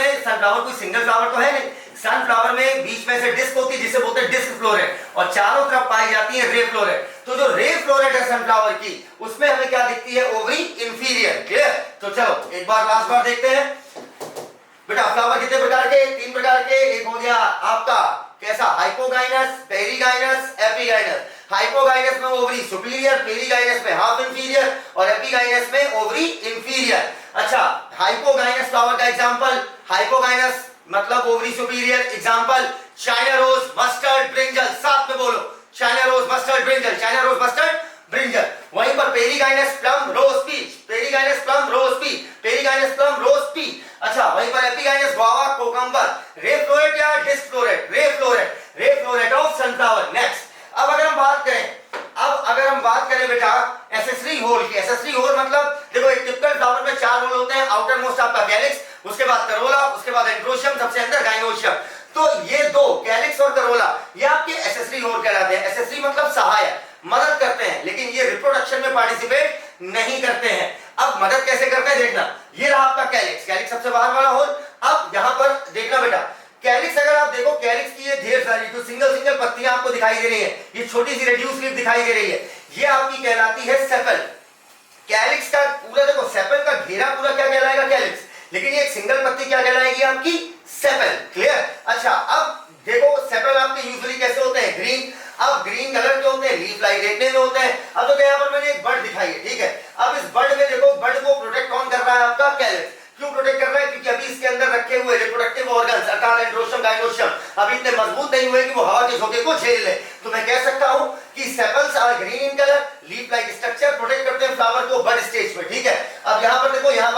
कोई सिंगल फ्लावर तो है नहीं। सनफ्लावर में बीच में से डिस्क होती है जिसे बोलते हैं डिस्क फ्लोरेट और चारों तरफ पाई जाती है रे फ्लोरेट। तो जो रे फ्लोरेट है सनफ्लावर की उसमें हमें क्या दिखती है? Ovary inferior. क्लियर? तो चलो एक बार लास्ट बार देखते हैं बेटा। फ्लावर कितने प्रकार के? 3 प्रकार के। एक हो गया आपका कैसा? Hypogynous, perigynous, epigynous. हाइपोगाइनस में ओवरी सुपीरियर, पेरीगाइनस में हाफ इंफीरियर और एपीगाइनस में ओवरी इंफीरियर। अच्छा, हाइपोगाइनस फ्लावर का एग्जांपल, हाइपोगाइनस मतलब ovary superior. Example China rose, mustard, brinjal. साथ में बोलो, China rose, mustard, brinjal, China rose, mustard, brinjal. वहीं पर perigynous plum, rose, peach, perigynous plum, rose, peach, perigynous plum, rose, peach. अच्छा, वहीं पर epigynous guava, cucumber. Ray floret या disc flow rate? रे फ्लोरेट, रे फ्लोरेट ऑफ सनफ्लावर। नेक्स्ट, अब अगर हम बात करें बेटा एसेसरी होल की। एसेसरी होल मतलब देखो एक टिपिकल फ्लावर में 4 होल होते हैं। आउटर मोस्ट आपका कैलिक्स, उसके बाद करोला, उसके बाद एंड्रोशियम, सबसे अंदर गाइनोशियम। तो ये दो कैलिक्स और करोला ये आपके एसेसरी होल कहलाते हैं। एसेसरी मतलब सहायक, मदद करते हैं, लेकिन ये रिप्रोडक्शन में पार्टिसिपेट नहीं करते हैं। अब मदद कैसे करते हैं देखना। ये रहा आपका कैलिक्स, कैलिक्स सबसे बाहर वाला होल। अब यहां पर देखना बेटा, कैलिक्स अगर आप देखो, कैलिक्स की ये ढेर सारी जो सिंगल पत्तियां आपको दिखाई दे रही है, ये छोटी सी रेड्यूस लीफ दिखाई दे रही है, ये आपकी कहलाती है सेपल। कैलिक्स का पूरा देखो, सेपल का घेरा पूरा क्या कहलाएगा? कैलिक्स। लेकिन ये एक सिंगल पत्ती क्या कहलाएगी? आपकी सेपल। क्लियर? अच्छा, अब देखो सेपल आपके यूजुअली कैसे होते हैं? ग्रीन। अब ग्रीन कलर के होते हैं, लीफ लाइक देखने में होते हैं। अब तो यहाँ पर मैंने एक बर्ड दिखाई है, ठीक है। अब इस बर्ड में देखो, बर्ड को प्रोटेक्ट कौन कर रहा है? आपका कैलिक्स। क्यों प्रोटेक्ट कर रहा है? क्योंकि अभी इसके अंदर रखे हुए रिप्रोडक्टिव ऑर्गन्स अर्थात एंड्रोशियम, गाइनोशियम अभी इतने मजबूत नहीं हुए कि वो हवा के झोंके को झेल ले। तो मैं कह सकता हूं कि sepals are green in colour, leaf like structure, protect करते हैं फ्लावर को बर्ड स्टेज में, ठीक है। अब यहां पर देखो, यहां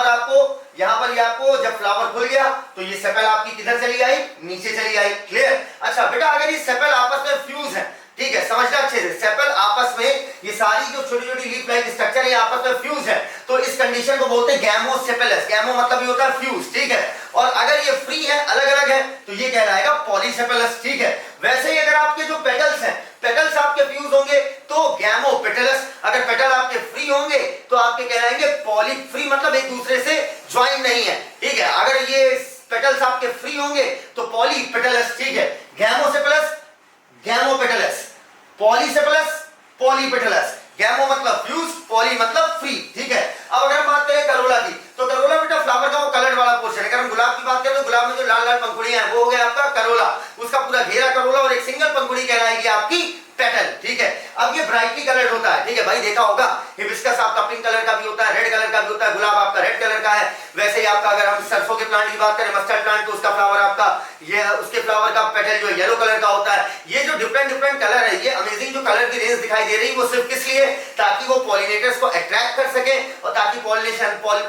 पर ये आपको जब फ्लावर खुल गया तो ये सेपल आपकी किधर चली आई? नीचे चली आई। क्लियर? अच्छा बेटा, अगर ये सेपल आपस में फ्यूज है, ठीक है, समझना अच्छे से, सेपल आपस में ये सारी जो छोटी छोटी लीफ लाइक स्ट्रक्चर है आपस में फ्यूज है, तो इस कंडीशन को बोलते हैं गैमोसेपेलस। गैमो मतलब ये होता है फ्यूज, ठीक है। और अगर ये फ्री है, अलग अलग है, तो ये कहलाएगा पॉलीसेपेलस, ठीक है। वैसे ही अगर आपके जो पेटल्स हैं, पेटल्स आपके फ्यूज होंगे तो गैमोपेटलस। अगर पेटल आपके फ्री होंगे तो आपके कहलाएंगे पॉली। फ्री मतलब एक दूसरे से ज्वाइन नहीं है, ठीक है। अगर ये पेटल्स आपके फ्री होंगे तो पॉलीपेटलस, ठीक है। गैमोसेपेलस, गैमोपेटलस, पॉलीसेपेलस, पॉलीपेटलस। गैमो मतलब फ्यूज, पॉली मतलब फ्री, ठीक है। अब अगर हम बात करें करोला की, तो करोला बेटा फ्लावर का वो कलर्ड वाला पोर्शन है। अगर हम गुलाब की बात करें तो गुलाब में जो लाल लाल पंखुड़ियां हैं वो हो गया आपका करोला, उसका पूरा घेरा करोला और एक सिंगल पंखुड़ी कहलाएगी आपकी पेटल, ठीक है। अब ये ब्राइटली कलर्ड होता है, ठीक है भाई, देखा होगा हिबिस्कस आपका पिंक कलर का भी होता है, रेड कलर का भी होता है, गुलाब आपका रेड कलर का है। वैसे ही आपका अगर हम सरसों के प्लांट की बात करें, मस्टर्ड प्लांट, तो उसका फ्लावर आपका ये उसके फ्लावर का पेटल जो है येलो कलर का होता है। ये जो डिफरेंट डिफरेंट कलर है, ये अमेजिंग जो कलर की रेंज दिखाई दे रही है वो सिर्फ किस लिए? ताकि वो पॉलिनेटर्स को अट्रैक्ट कर सके और ताकि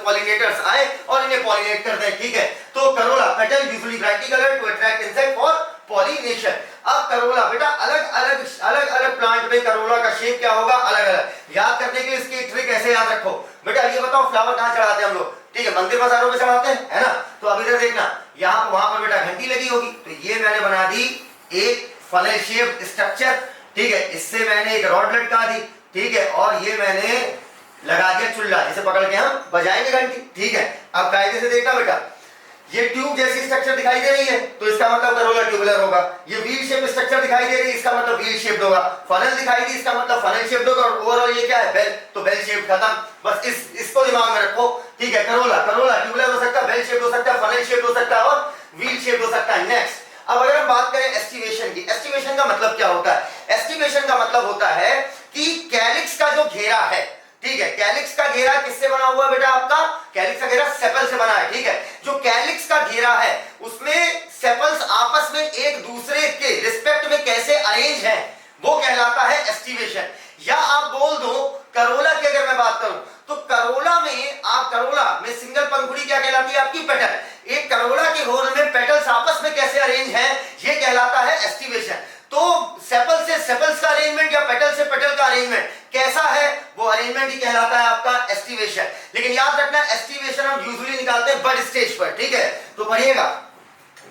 पॉलिनेटर्स आए और इन्हें पॉलिनेट कर दें, ठीक है। तो corolla petal usually brightly coloured to attract insect for pollination. अब करोला बेटा अलग अलग प्लांट में करोला का शेप क्या होगा? अलग अलग। याद करने के लिए इसकी ट्रिक ऐसे याद रखो बेटा। ये बताओ फ्लावर कहां चढ़ाते हैं हम लोग? ठीक है, मंदिर बाजारों में चढ़ाते हैं, है ना। तो अब इधर देखना, यहाँ वहां पर बेटा घंटी लगी होगी, तो ये मैंने बना दी एक फनल शेप स्ट्रक्चर, ठीक है। इससे मैंने एक रॉड लटका दी, ठीक है, और ये मैंने लगा दिया चुल्ला, जिसे पकड़ के हम बजाएंगे घंटी, ठीक है। अब कायदे से देखना बेटा, ये ट्यूब जैसी स्ट्रक्चर दिखाई दे रही है तो इसका मतलब करोला ट्यूबुलर होगा। ये व्हील शेप स्ट्रक्चर दिखाई दे रही है, इसका मतलब व्हील शेप्ड होगा। फनल दिखाई दी, इसका मतलब फनल शेप्ड होगा। और ओवरऑल ये क्या है? बेल, तो बेल शेप खत्म। बस इसको दिमाग में रखो, ठीक है। करोला ट्यूबुलर हो सकता है, बेल शेप हो सकता है, फनल शेप हो सकता है और व्हील शेप हो सकता है। नेक्स्ट, अब अगर हम बात करें एस्टिवेशन की, एस्टिवेशन का मतलब क्या होता है? एस्टिवेशन का मतलब होता है कि कैलिक्स का जो घेरा है, ठीक है, कैलिक्स का घेरा किससे बना हुआ है बेटा? आपका कैलिक्स का घेरा सेपल से बना है, ठीक है। जो कैलिक्स का घेरा है उसमें सेपल्स आपस में एक दूसरे के रिस्पेक्ट में कैसे अरेंज हैं, वो कहलाता है एस्टिवेशन। या आप बोल दो करोला की अगर मैं बात करूं तो करोला में सिंगल पंखुड़ी क्या कहलाती है? आपकी पेटल। एक करोला के होल में पेटल्स आपस में कैसे अरेंज हैं, ये कहलाता है एस्टिवेशन। तो सेपल से सेपल्स का अरेंजमेंट या पेटल से पेटल का अरेंजमेंट कैसा है, वो अरेंजमेंट ही कहलाता है आपका एस्टिवेशन। लेकिन याद रखना, एस्टिवेशन हम यूजुअली निकालते हैं बर्ड स्टेज पर, ठीक है। तो पढ़िएगा,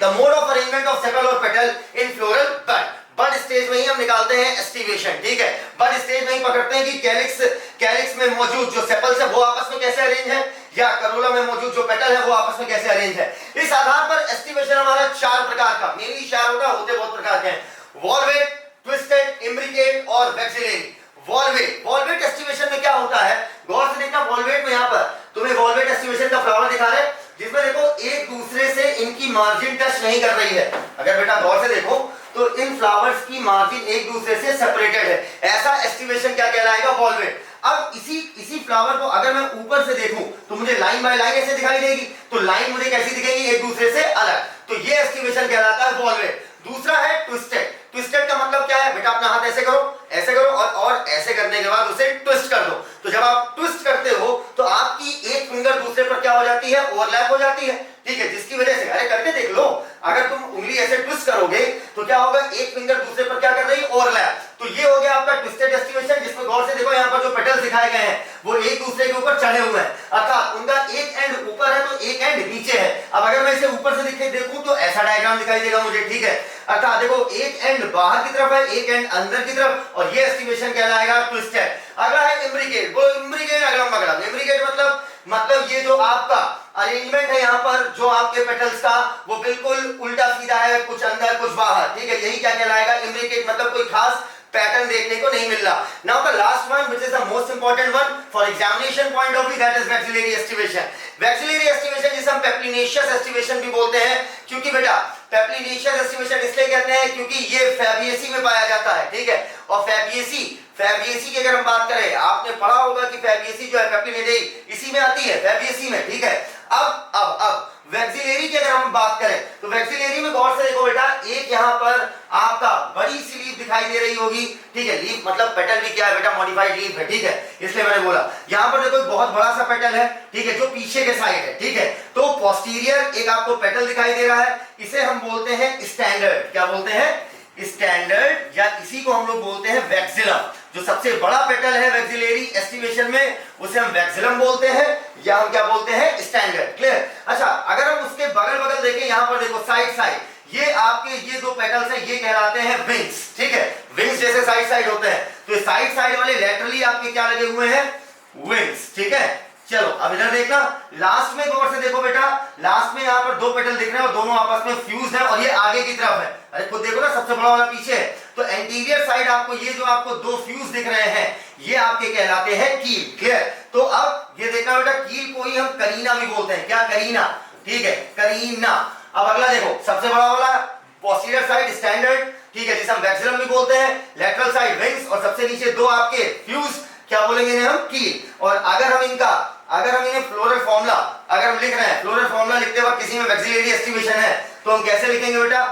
the mode of arrangement of sepal और पेटल इन फ्लोरल बर्ड। बड स्टेज में ही हम निकालते हैं एस्टिवेशन, ठीक है। बड स्टेज में ही पकड़ते हैं कि कैलिक्स में मौजूद जो सेपल्स है वो आपस में कैसे अरेंज है, या करोला में मौजूद जो पेटल है वो आपस में कैसे अरेंज है। इस आधार पर एस्टिवेशन हमारा 4 प्रकार का, मेनली 4 होते बहुत प्रकार के हैं, वॉल्वेट, ट्विस्टेड, इम्ब्रिकेट और वैक्सिलेरी। वॉल्वेट एस्टिवेशन में क्या होता है, गौर से देखना, वॉल्वेट में यहां पर तुम्हें वॉल्वेट एस्टिवेशन का फ्लावर दिखा रहे हैं, जिसमें देखो एक दूसरे से इनकी मार्जिन टच नहीं कर रही है। अगर बेटा गौर से देखो तो इन फ्लावर्स की मार्जिन एक दूसरे से सेपरेटेड है, ऐसा एस्टिवेशन क्या कहलाएगा, वॉल्वेट। अब इसी फ्लावर को अगर मैं ऊपर से देखूं तो मुझे लाइन बाय लाइन ऐसे दिखाई देगी, तो लाइन मुझे कैसी दिखेगी, एक दूसरे से अलग, तो ये एस्टिवेशन कहलाता है वॉल्वेट। दूसरा है ट्विस्टेड। ट्विस्टेड का मतलब क्या है बेटा, अपना हाथ ऐसे करो और ऐसे करने के बाद उसे ट्विस्ट कर दो। तो जब आप ट्विस्ट करते हो तो आपकी एक फिंगर दूसरे पर क्या हो जाती है, ओवरलैप हो जाती है, ठीक है, जिसकी वजह से, अरे करके देख लो, अगर तुम उंगली ऐसे ट्विस्ट करोगे तो क्या होगा, एक फिंगर दूसरे पर क्या कर रही है, ओवरलैप। तो ये हो गया आपका ट्विस्टेड एस्टिवेशन, जिसमें गौर से देखो यहाँ पर जो पेटल्स दिखाए गए हैं वो एक दूसरे के ऊपर चढ़े हुए हैं, अर्थात उनका एक एंड ऊपर है तो एक एंड नीचे है। अब अगर मैं इसे ऊपर से देखूं तो ऐसा डायग्राम दिखाई देगा मुझे, ठीक है, अर्थात देखो एक एंड बाहर की तरफ है, एक एंड अंदर की तरफ, और ये एस्टिवेशन कहलाएगा ट्विस्टेड। अगला है इम्ब्रिकेट। वो इम्ब्रिकेट अगला मगला, इम्ब्रिकेट मतलब ये जो आपका अरेंजमेंट है यहाँ पर जो आपके पेटल्स का वो बिल्कुल उल्टा सीधा है, कुछ अंदर कुछ बाहर, ठीक है, यही क्या कहलाएगा, इम्ब्रिकेट, मतलब कोई खास पैटर्न देखने को नहीं मिल रहा। Now the last one which is the most important one for examination point of view, that is vexillary aestivation. Vexillary aestivation जिसे हम पेप्लिनेशियस एस्टिवेशन भी बोलते हैं, क्योंकि बेटा पेप्लिनेशियस एस्टिवेशन इसलिए कहते हैं क्योंकि ये फैबिएसी में पाया जाता है, ठीक है, और फैबिएसी की अगर हम बात करें, आपने पढ़ा होगा कि फैबिएसी जो है पेप्लिनेडेई इसी में आती है, फैबिएसी में, ठीक है। अब वैक्सिलरी की अगर हम बात करें तो वैक्सिलरी में गौर से देखो बेटा, एक यहाँ पर आपका बड़ी सी लीफ दिखाई दे रही होगी, ठीक है, लीफ मतलब पेटल भी क्या है बेटा, मॉडिफाइड लीफ है, ठीक है, इसलिए मैंने बोला। यहाँ पर देखो बहुत बड़ा सा पेटल है, ठीक है, जो पीछे के साइड है, ठीक है, तो पोस्टीरियर एक आपको पेटल दिखाई दे रहा है, इसे हम बोलते हैं स्टैंडर्ड। क्या बोलते हैं, स्टैंडर्ड, या इसी को हम लोग बोलते हैं वैक्सिलम। जो सबसे बड़ा पेटल है वैक्सिलरी एस्टिवेशन में उसे हम वैक्सिलम बोलते हैं, या हम क्या बोलते हैं, स्टैंडर्ड। क्लियर। अच्छा, अगर हम उसके बगल बगल देखें, यहाँ पर देखो साइड, ये आपके ये दो पेटल्स हैं, ये कहलाते हैं विंग्स, ठीक है, विंग्स जैसे साइड होते हैं, तो ये साइड वाले लैटरली आपके क्या लगे हुए हैं, विंग्स, ठीक है। चलो अब इधर देखना, लास्ट में गौर से देखो बेटा, लास्ट में यहाँ पर दो पेटल दिख रहे हैं और दोनों आपस में फ्यूज्ड है, और ये आगे की तरफ है, अरे खुद देखो ना, सबसे बड़ा वाला पीछे है, तो एंटीरियर साइड आपको ये जो आपको दो फ्यूज दिख रहे हैं ये आपके कहलाते हैं कील। क्लियर। तो अब ये देखना बेटा, कील को ही हम करीना भी बोलते हैं, क्या, करीना, ठीक है, करीना। अब अगला देखो, सबसे बड़ा वाला पोस्टीरियर साइड स्टैंडर्ड, ठीक है, जिसे हम वैक्सिलम भी बोलते हैं, लेटरल साइड विंग्स, और सबसे नीचे दो आपके फ्यूज, क्या बोलेंगे इन्हें हम, कील। और अगर हम इन्हें फ्लोरल फॉर्मूला अगर हम लिख रहे हैं, फ्लोरल फॉर्मूला लिखते वक्त किसी में वैक्सिलरी एस्टिवेशन है तो हम कैसे लिखेंगे बेटा,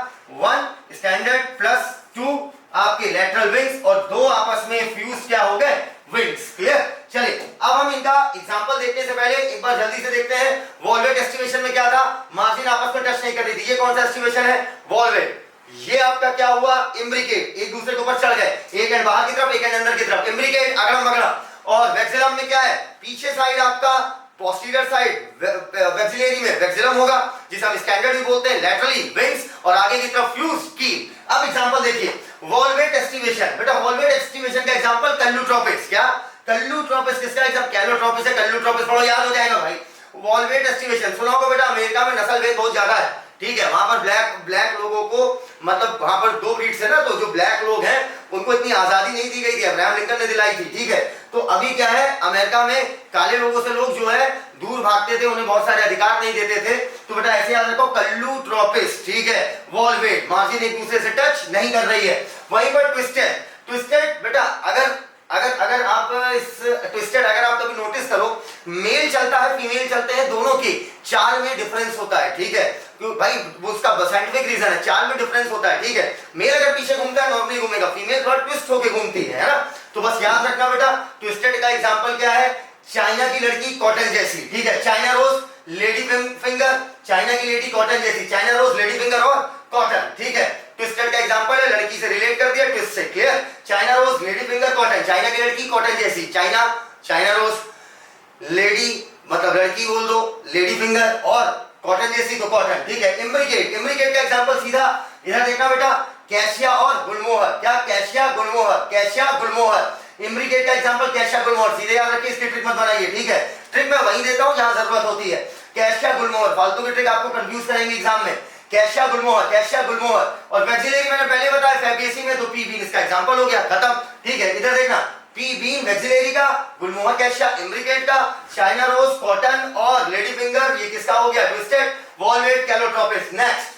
1 स्टैंडर्ड प्लस 2 आपके लेटरल विंग्स और 2 आपस में फ्यूज क्या हो गए, विंग्स। क्लियर। चलिए अब हम इनका एग्जांपल देखने से पहले एक बार जल्दी से देखते हैं, वॉल्वेट एस्टिवेशन में क्या था, मार्जिन आपस में टच नहीं कर रही थी, ये कौन सा एस्टिवेशन है, वॉल्वेट। ये आपका क्या हुआ, इम्ब्रिकेट, एक दूसरे के ऊपर चढ़ गए, एक एंड बाहर की तरफ एक एंड अंदर की तरफ, इम्ब्रिकेट अगड़म बगड़म। और वैक्सिलम में क्या है, पीछे साइड आपका पोस्टीरियर साइड वैक्सिलरी में वैक्सिलम होगा, जिसे हम स्टैंडर्ड भी बोलते हैं, लेटरली विंग्स, और आगे की तरफ फ्यूज, कील। अब एग्जांपल देखिए, वॉल्वेट एस्टिवेशन, बेटा वॉल्वेट एस्टिवेशन का एग्जांपल कल्लूट्रोपिस, क्या, कल्लूट्रोपिस किसका एग्जांपल, कैलोट्रोपिस है, कल्लूट्रोपिस पढ़ो, याद हो जाएगा भाई। वॉल्वेट एस्टिवेशन सुना होगा बेटा, अमेरिका में नस्ल भेद बहुत ज्यादा है, ठीक है, वहां पर ब्लैक लोगों को, मतलब वहां पर 2 ब्रीड्स है ना, तो जो ब्लैक लोग हैं उनको इतनी आजादी नहीं दी गई थी, अब्राहम लिंकन ने दिलाई थी, ठीक है। तो अभी क्या है, अमेरिका में काले लोगों से लोग जो है दूर भागते थे, उन्हें बहुत सारे अधिकार नहीं देते थे, तो बेटा ऐसे याद रखो, कल्लूट्रोपिस, ठीक है, वॉल्वेट, मार्जिन एक दूसरे से टच नहीं कर रही है। वहीं पर ट्विस्टेड बेटा, अगर आप इस ट्विस्टेड अगर आप कभी नोटिस करो, मेल चलता है फीमेल चलते हैं, दोनों की चाल में डिफरेंस होता है, ठीक है, भाई वो उसका साइंटिफिक रीजन है, चाल में डिफरेंस होता है, ठीक है। मेल अगर पीछे घूमता है नॉर्मली घूमेगा, फीमेल थोड़ा ट्विस्ट होके घूमती है ना। तो बस याद रखना बेटा, ट्विस्टेड का एग्जांपल क्या है, चाइना की लड़की कॉटन जैसी, ठीक है, China rose lady finger, China की लेडी कॉटन जैसी, चाइना रोज लेडी फिंगर और कॉटन, ठीक है। ट्विस्टेड का एग्जांपल है, लड़की से रिलेट कर दिया ट्विस्ट से, clear. China rose lady finger cotton, China की लड़की कॉटन जैसी, चाइना रोज लेडी मतलब लड़की बोल दो, लेडी फिंगर और कॉटन जैसी तो कॉटन, ठीक है। इम्ब्रिकेट का एग्जांपल सीधा इधर देखना बेटा, कैशिया और गुलमोहर। क्या? कैशिया गुलमोहर, कैशिया गुलमोहर। इम्ब्रिकेट का एग्जांपल कैशिया गुलमोहर, सीधे याद रखिए, इसकी ट्रिक मत बनाइए, ठीक है। ट्रिक मैं वही देता हूं जहां जरूरत होती है। कैशिया गुलमोहर, फालतू की ट्रिक आपको कंफ्यूज करेंगे एग्जाम में। कैशिया गुलमोहर, कैशिया गुलमोहर। और वैक्सीलेरी मैंने पहले बताया फैबेसी में, तो पी बीन इसका एग्जांपल हो गया, खत्म, ठीक है। इधर देखना, पी बीन वैक्सीलेरी का, गुलमोहर कैशिया इम्ब्रिकेट का, चाइना रोज कॉटन और लेडी फिंगर ये किसका हो गया? Twisted valvate Calotropis. नेक्स्ट,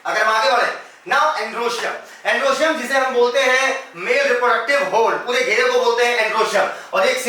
अगर हम आगे बढ़े, नाउ एंड्रोशियम। एंड्रोशियम जिसे हम बोलते हैं मेल रिप्रोडक्टिव होल, पूरे घेरे को बोलते हैं एंड्रोशियम। और एक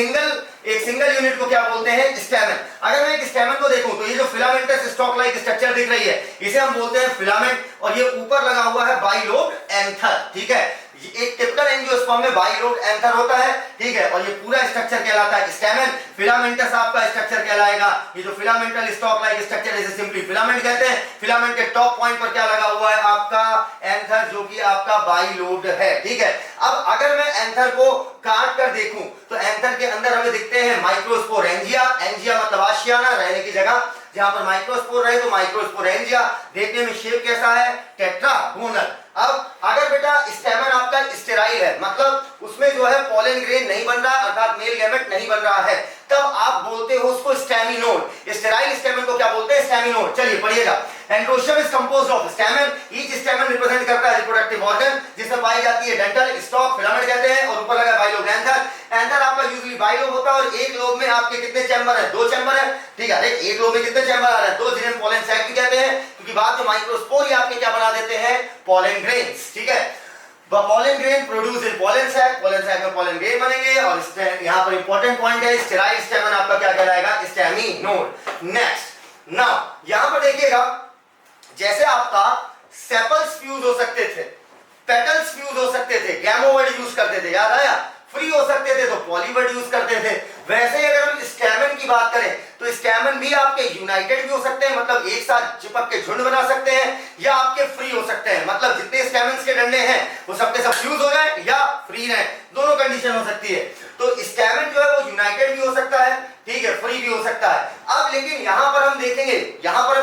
सिंगल यूनिट को क्या बोलते हैं? स्टैमेन। अगर मैं एक स्टैमेन को देखूं तो ये जो फिलामेंटस स्टॉक लाइक स्ट्रक्चर दिख रही है इसे हम बोलते हैं फिलामेंट, और ये ऊपर लगा हुआ है बाइलोब्ड एंथर, ठीक है। एक टिपिकल एंजियोस्पर्म में बाइलोब्ड एंथर होता है, ठीक है। और ये पूरा स्ट्रक्चर कहलाता है स्टैमेन। फिलामेंटस आपका स्ट्रक्चर कहलाएगा। ये जो फिलामेंटल स्टॉक लाइक स्ट्रक्चर है इसे सिंपली फिलामेंट कहते हैं। फिलामेंट के टॉप पॉइंट पर क्या लगा हुआ है? आपका एंथर, जो कि आपका बाइलोब्ड है, ठीक है। अब अगर मैं एंथर को काट कर देखूं तो एंथर के अंदर हमें दिखते हैं माइक्रोस्पोरेंजिया। एंजिया मतलब आशियाना, रहने की जगह। जहां पर माइक्रोस्पोर रहे तो माइक्रोस्पोरेंजिया। देखने में शेप कैसा है? टेट्रागोनल। अब अगर बेटा स्टेमन आपका स्टेराइल है, मतलब उसमें जो है पॉलन ग्रेन नहीं बन रहा, अर्थात मेल गैमेट नहीं बन रहा है, तब आप बोलते हो उसको स्टेमिनोड। स्टेराइल स्टेमन को क्या बोलते हैं? स्टेमिनोड। चलिए पढ़िएगा। Androecium is composed of स्टेमन। Each स्टेमन represent करता है रिप्रोडक्टिव ऑर्गन जिसमें पाई जाती है डेंटल स्टॉक, फिलामेंट कहते हैं, और ऊपर लगा बाइलोब एंथर। एंथर आपका यूजुअली बाइलोब होता है, और एक लोब में आपके कितने चैम्बर है? 2 चैम्बर है, ठीक है। एक लोब में कितने चैम्बर आ रहे हैं? 2, जिन्हें पॉलन सैक भी कहते हैं, क्योंकि बाद में माइक्रोस्पोर ही आपके क्या बना देते हैं? पॉलन ग्रेन्स, ठीक है। Pollen grain produce in pollen sac, pollen sac में पॉलन ग्रेन बनेंगे। और यहां पर इंपॉर्टेंट पॉइंट है, स्टेराइल स्टेमन आपका क्या कहलाएगा? स्टेमिनोड। नेक्स्ट, नाउ यहां पर देखिएगा, जैसे आपका सेपल्स फ्यूज हो सकते थे, पेटल्स फ्यूज हो सकते थे, गैमोवर्ड यूज करते थे, याद आया? फ्री हो सकते थे तो पॉलीवर्ड यूज करते थे। वैसे ही अगर हम स्टैमेन की बात करें तो स्टैमेन भी आपके यूनाइटेड भी हो सकते हैं, मतलब एक साथ चिपक के झुंड बना सकते हैं, या आपके फ्री हो सकते हैं, मतलब जितने स्टैमेन्स के डंडे हैं वो सबके सब फ्यूज हो जाए या फ्री रहे, दोनों कंडीशन हो सकती है। तो स्टैमेन जो है वो यूनाइटेड भी हो सकता है, ठीक है, फ्री भी हो सकता है। अब लेकिन यहां पर हम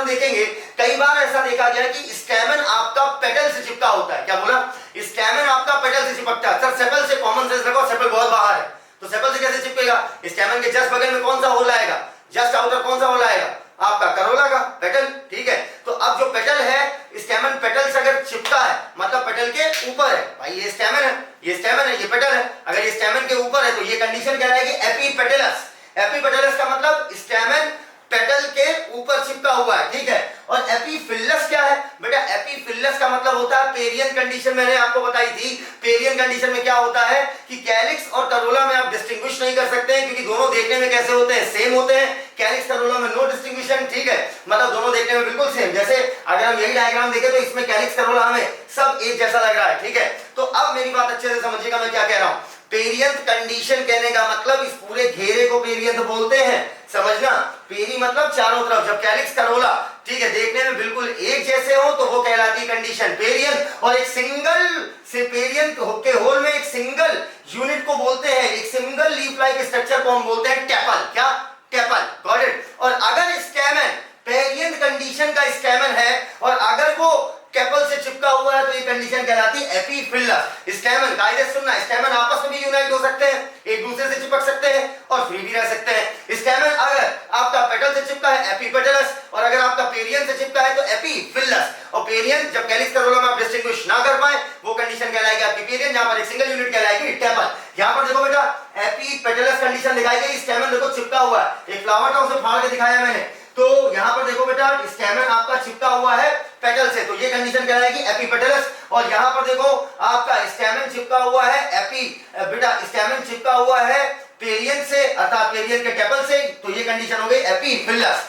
देखेंगे कई बार ऐसा देखा गया कि स्टैमेन आपका पेटल से चिपका होता है। क्या बोला? स्टैमेन आपका पेटल से चिपकता है। सर सेपल से कॉमन सेंस रखो, सेपल बहुत बाहर है, तो सेपल से कैसे चिपकेगा? स्टैमेन के जस्ट बगल में कौन सा होल आएगा? जस्ट आउटर कौन सा होल आएगा? आपका करोला का पेटल, ठीक है। तो अब जो पेटल है, स्टैमेन पेटल से अगर चिपका है मतलब पेटल के ऊपर है, भाई ये स्टैमेन है, ये स्टैमेन है, ये पेटल है। अगर ये स्टैमेन के ऊपर है तो ये कंडीशन कहलाएगी एपीपेटलस। एपीपेटलस का मतलब स्टैमेन पेटल के ऊपर चिपका हुआ है, ठीक है। और एपीफिलस क्या है? बेटा एपीफिलस का मतलब होता है पेरियन कंडीशन, मैंने आपको बताई थी। पेरियन कंडीशन में क्या होता है कि कैलिक्स और करोला में आप डिस्टिंग्विश नहीं कर सकते हैं, क्योंकि दोनों देखने में कैसे होते हैं? सेम होते हैं। कैलिक्स करोला में नो डिस्टिंग्विशन, ठीक है, मतलब दोनों देखने में बिल्कुल सेम। जैसे अगर हम यही डायग्राम देखें तो इसमें कैलिक्स करोला हमें सब एक जैसा लग रहा है, ठीक है। तो अब मेरी बात अच्छे से समझिएगा मैं क्या कह रहा हूं। पेरियंथ कंडीशन कहने का मतलब इस पूरे घेरे को पेरियंथ बोलते हैं, समझना। पेरी मतलब चारों तरफ, जब कैलिक्स करोला, ठीक है, देखने में बिल्कुल एक जैसे हो तो वो कहलाती कंडीशन पेरियंथ। और एक सिंगल से पेरियंथ के होल में एक सिंगल यूनिट को बोलते हैं, एक सिंगल लीफ लाइक स्ट्रक्चर को हम बोलते हैं टेपल। क्या? Tepal, got it. और अगर स्टैमेन पेरियंथ कंडीशन का स्टैमेन है और अगर वो कैपल से चिपका हुआ है तो ये कंडीशन कहलाती है एपीफिलस। स्टैमेन, कायदे सुनना, स्टैमेन आपस में भी यूनाइट हो सकते हैं, एक दूसरे से चिपक सकते हैं और फ्री भी रह सकते हैं। स्टैमेन अगर आपका पेटल से चिपका है एपीपेटलस, और अगर आपका पेरियन से चिपका है तो एपीफिलस। और पेरियन जब कैलिक्स करोला में आप डिस्टिंग्विश ना कर पाए वो कंडीशन कहलाएगी आपकी पेरियन, जहां पर एक सिंगल यूनिट कहलाएगी टेपल। यहां पर देखो बेटा एपीपेटलस कंडीशन दिखाई गई, स्टैमेन देखो चिपका हुआ है, एक फ्लावर था उसे फाड़ के दिखाया मैंने। तो यहां पर देखो बेटा स्टैमेन आपका चिपका हुआ है पेटल से, तो ये कंडीशन कहलाएगी एपीपेटलस। और यहां पर देखो आपका स्टैमेन चिपका हुआ है स्टैमेन चिपका हुआ है पेरियन से, अर्थात पेरियन के टेपल से, तो ये कंडीशन हो गई एपीफिलस।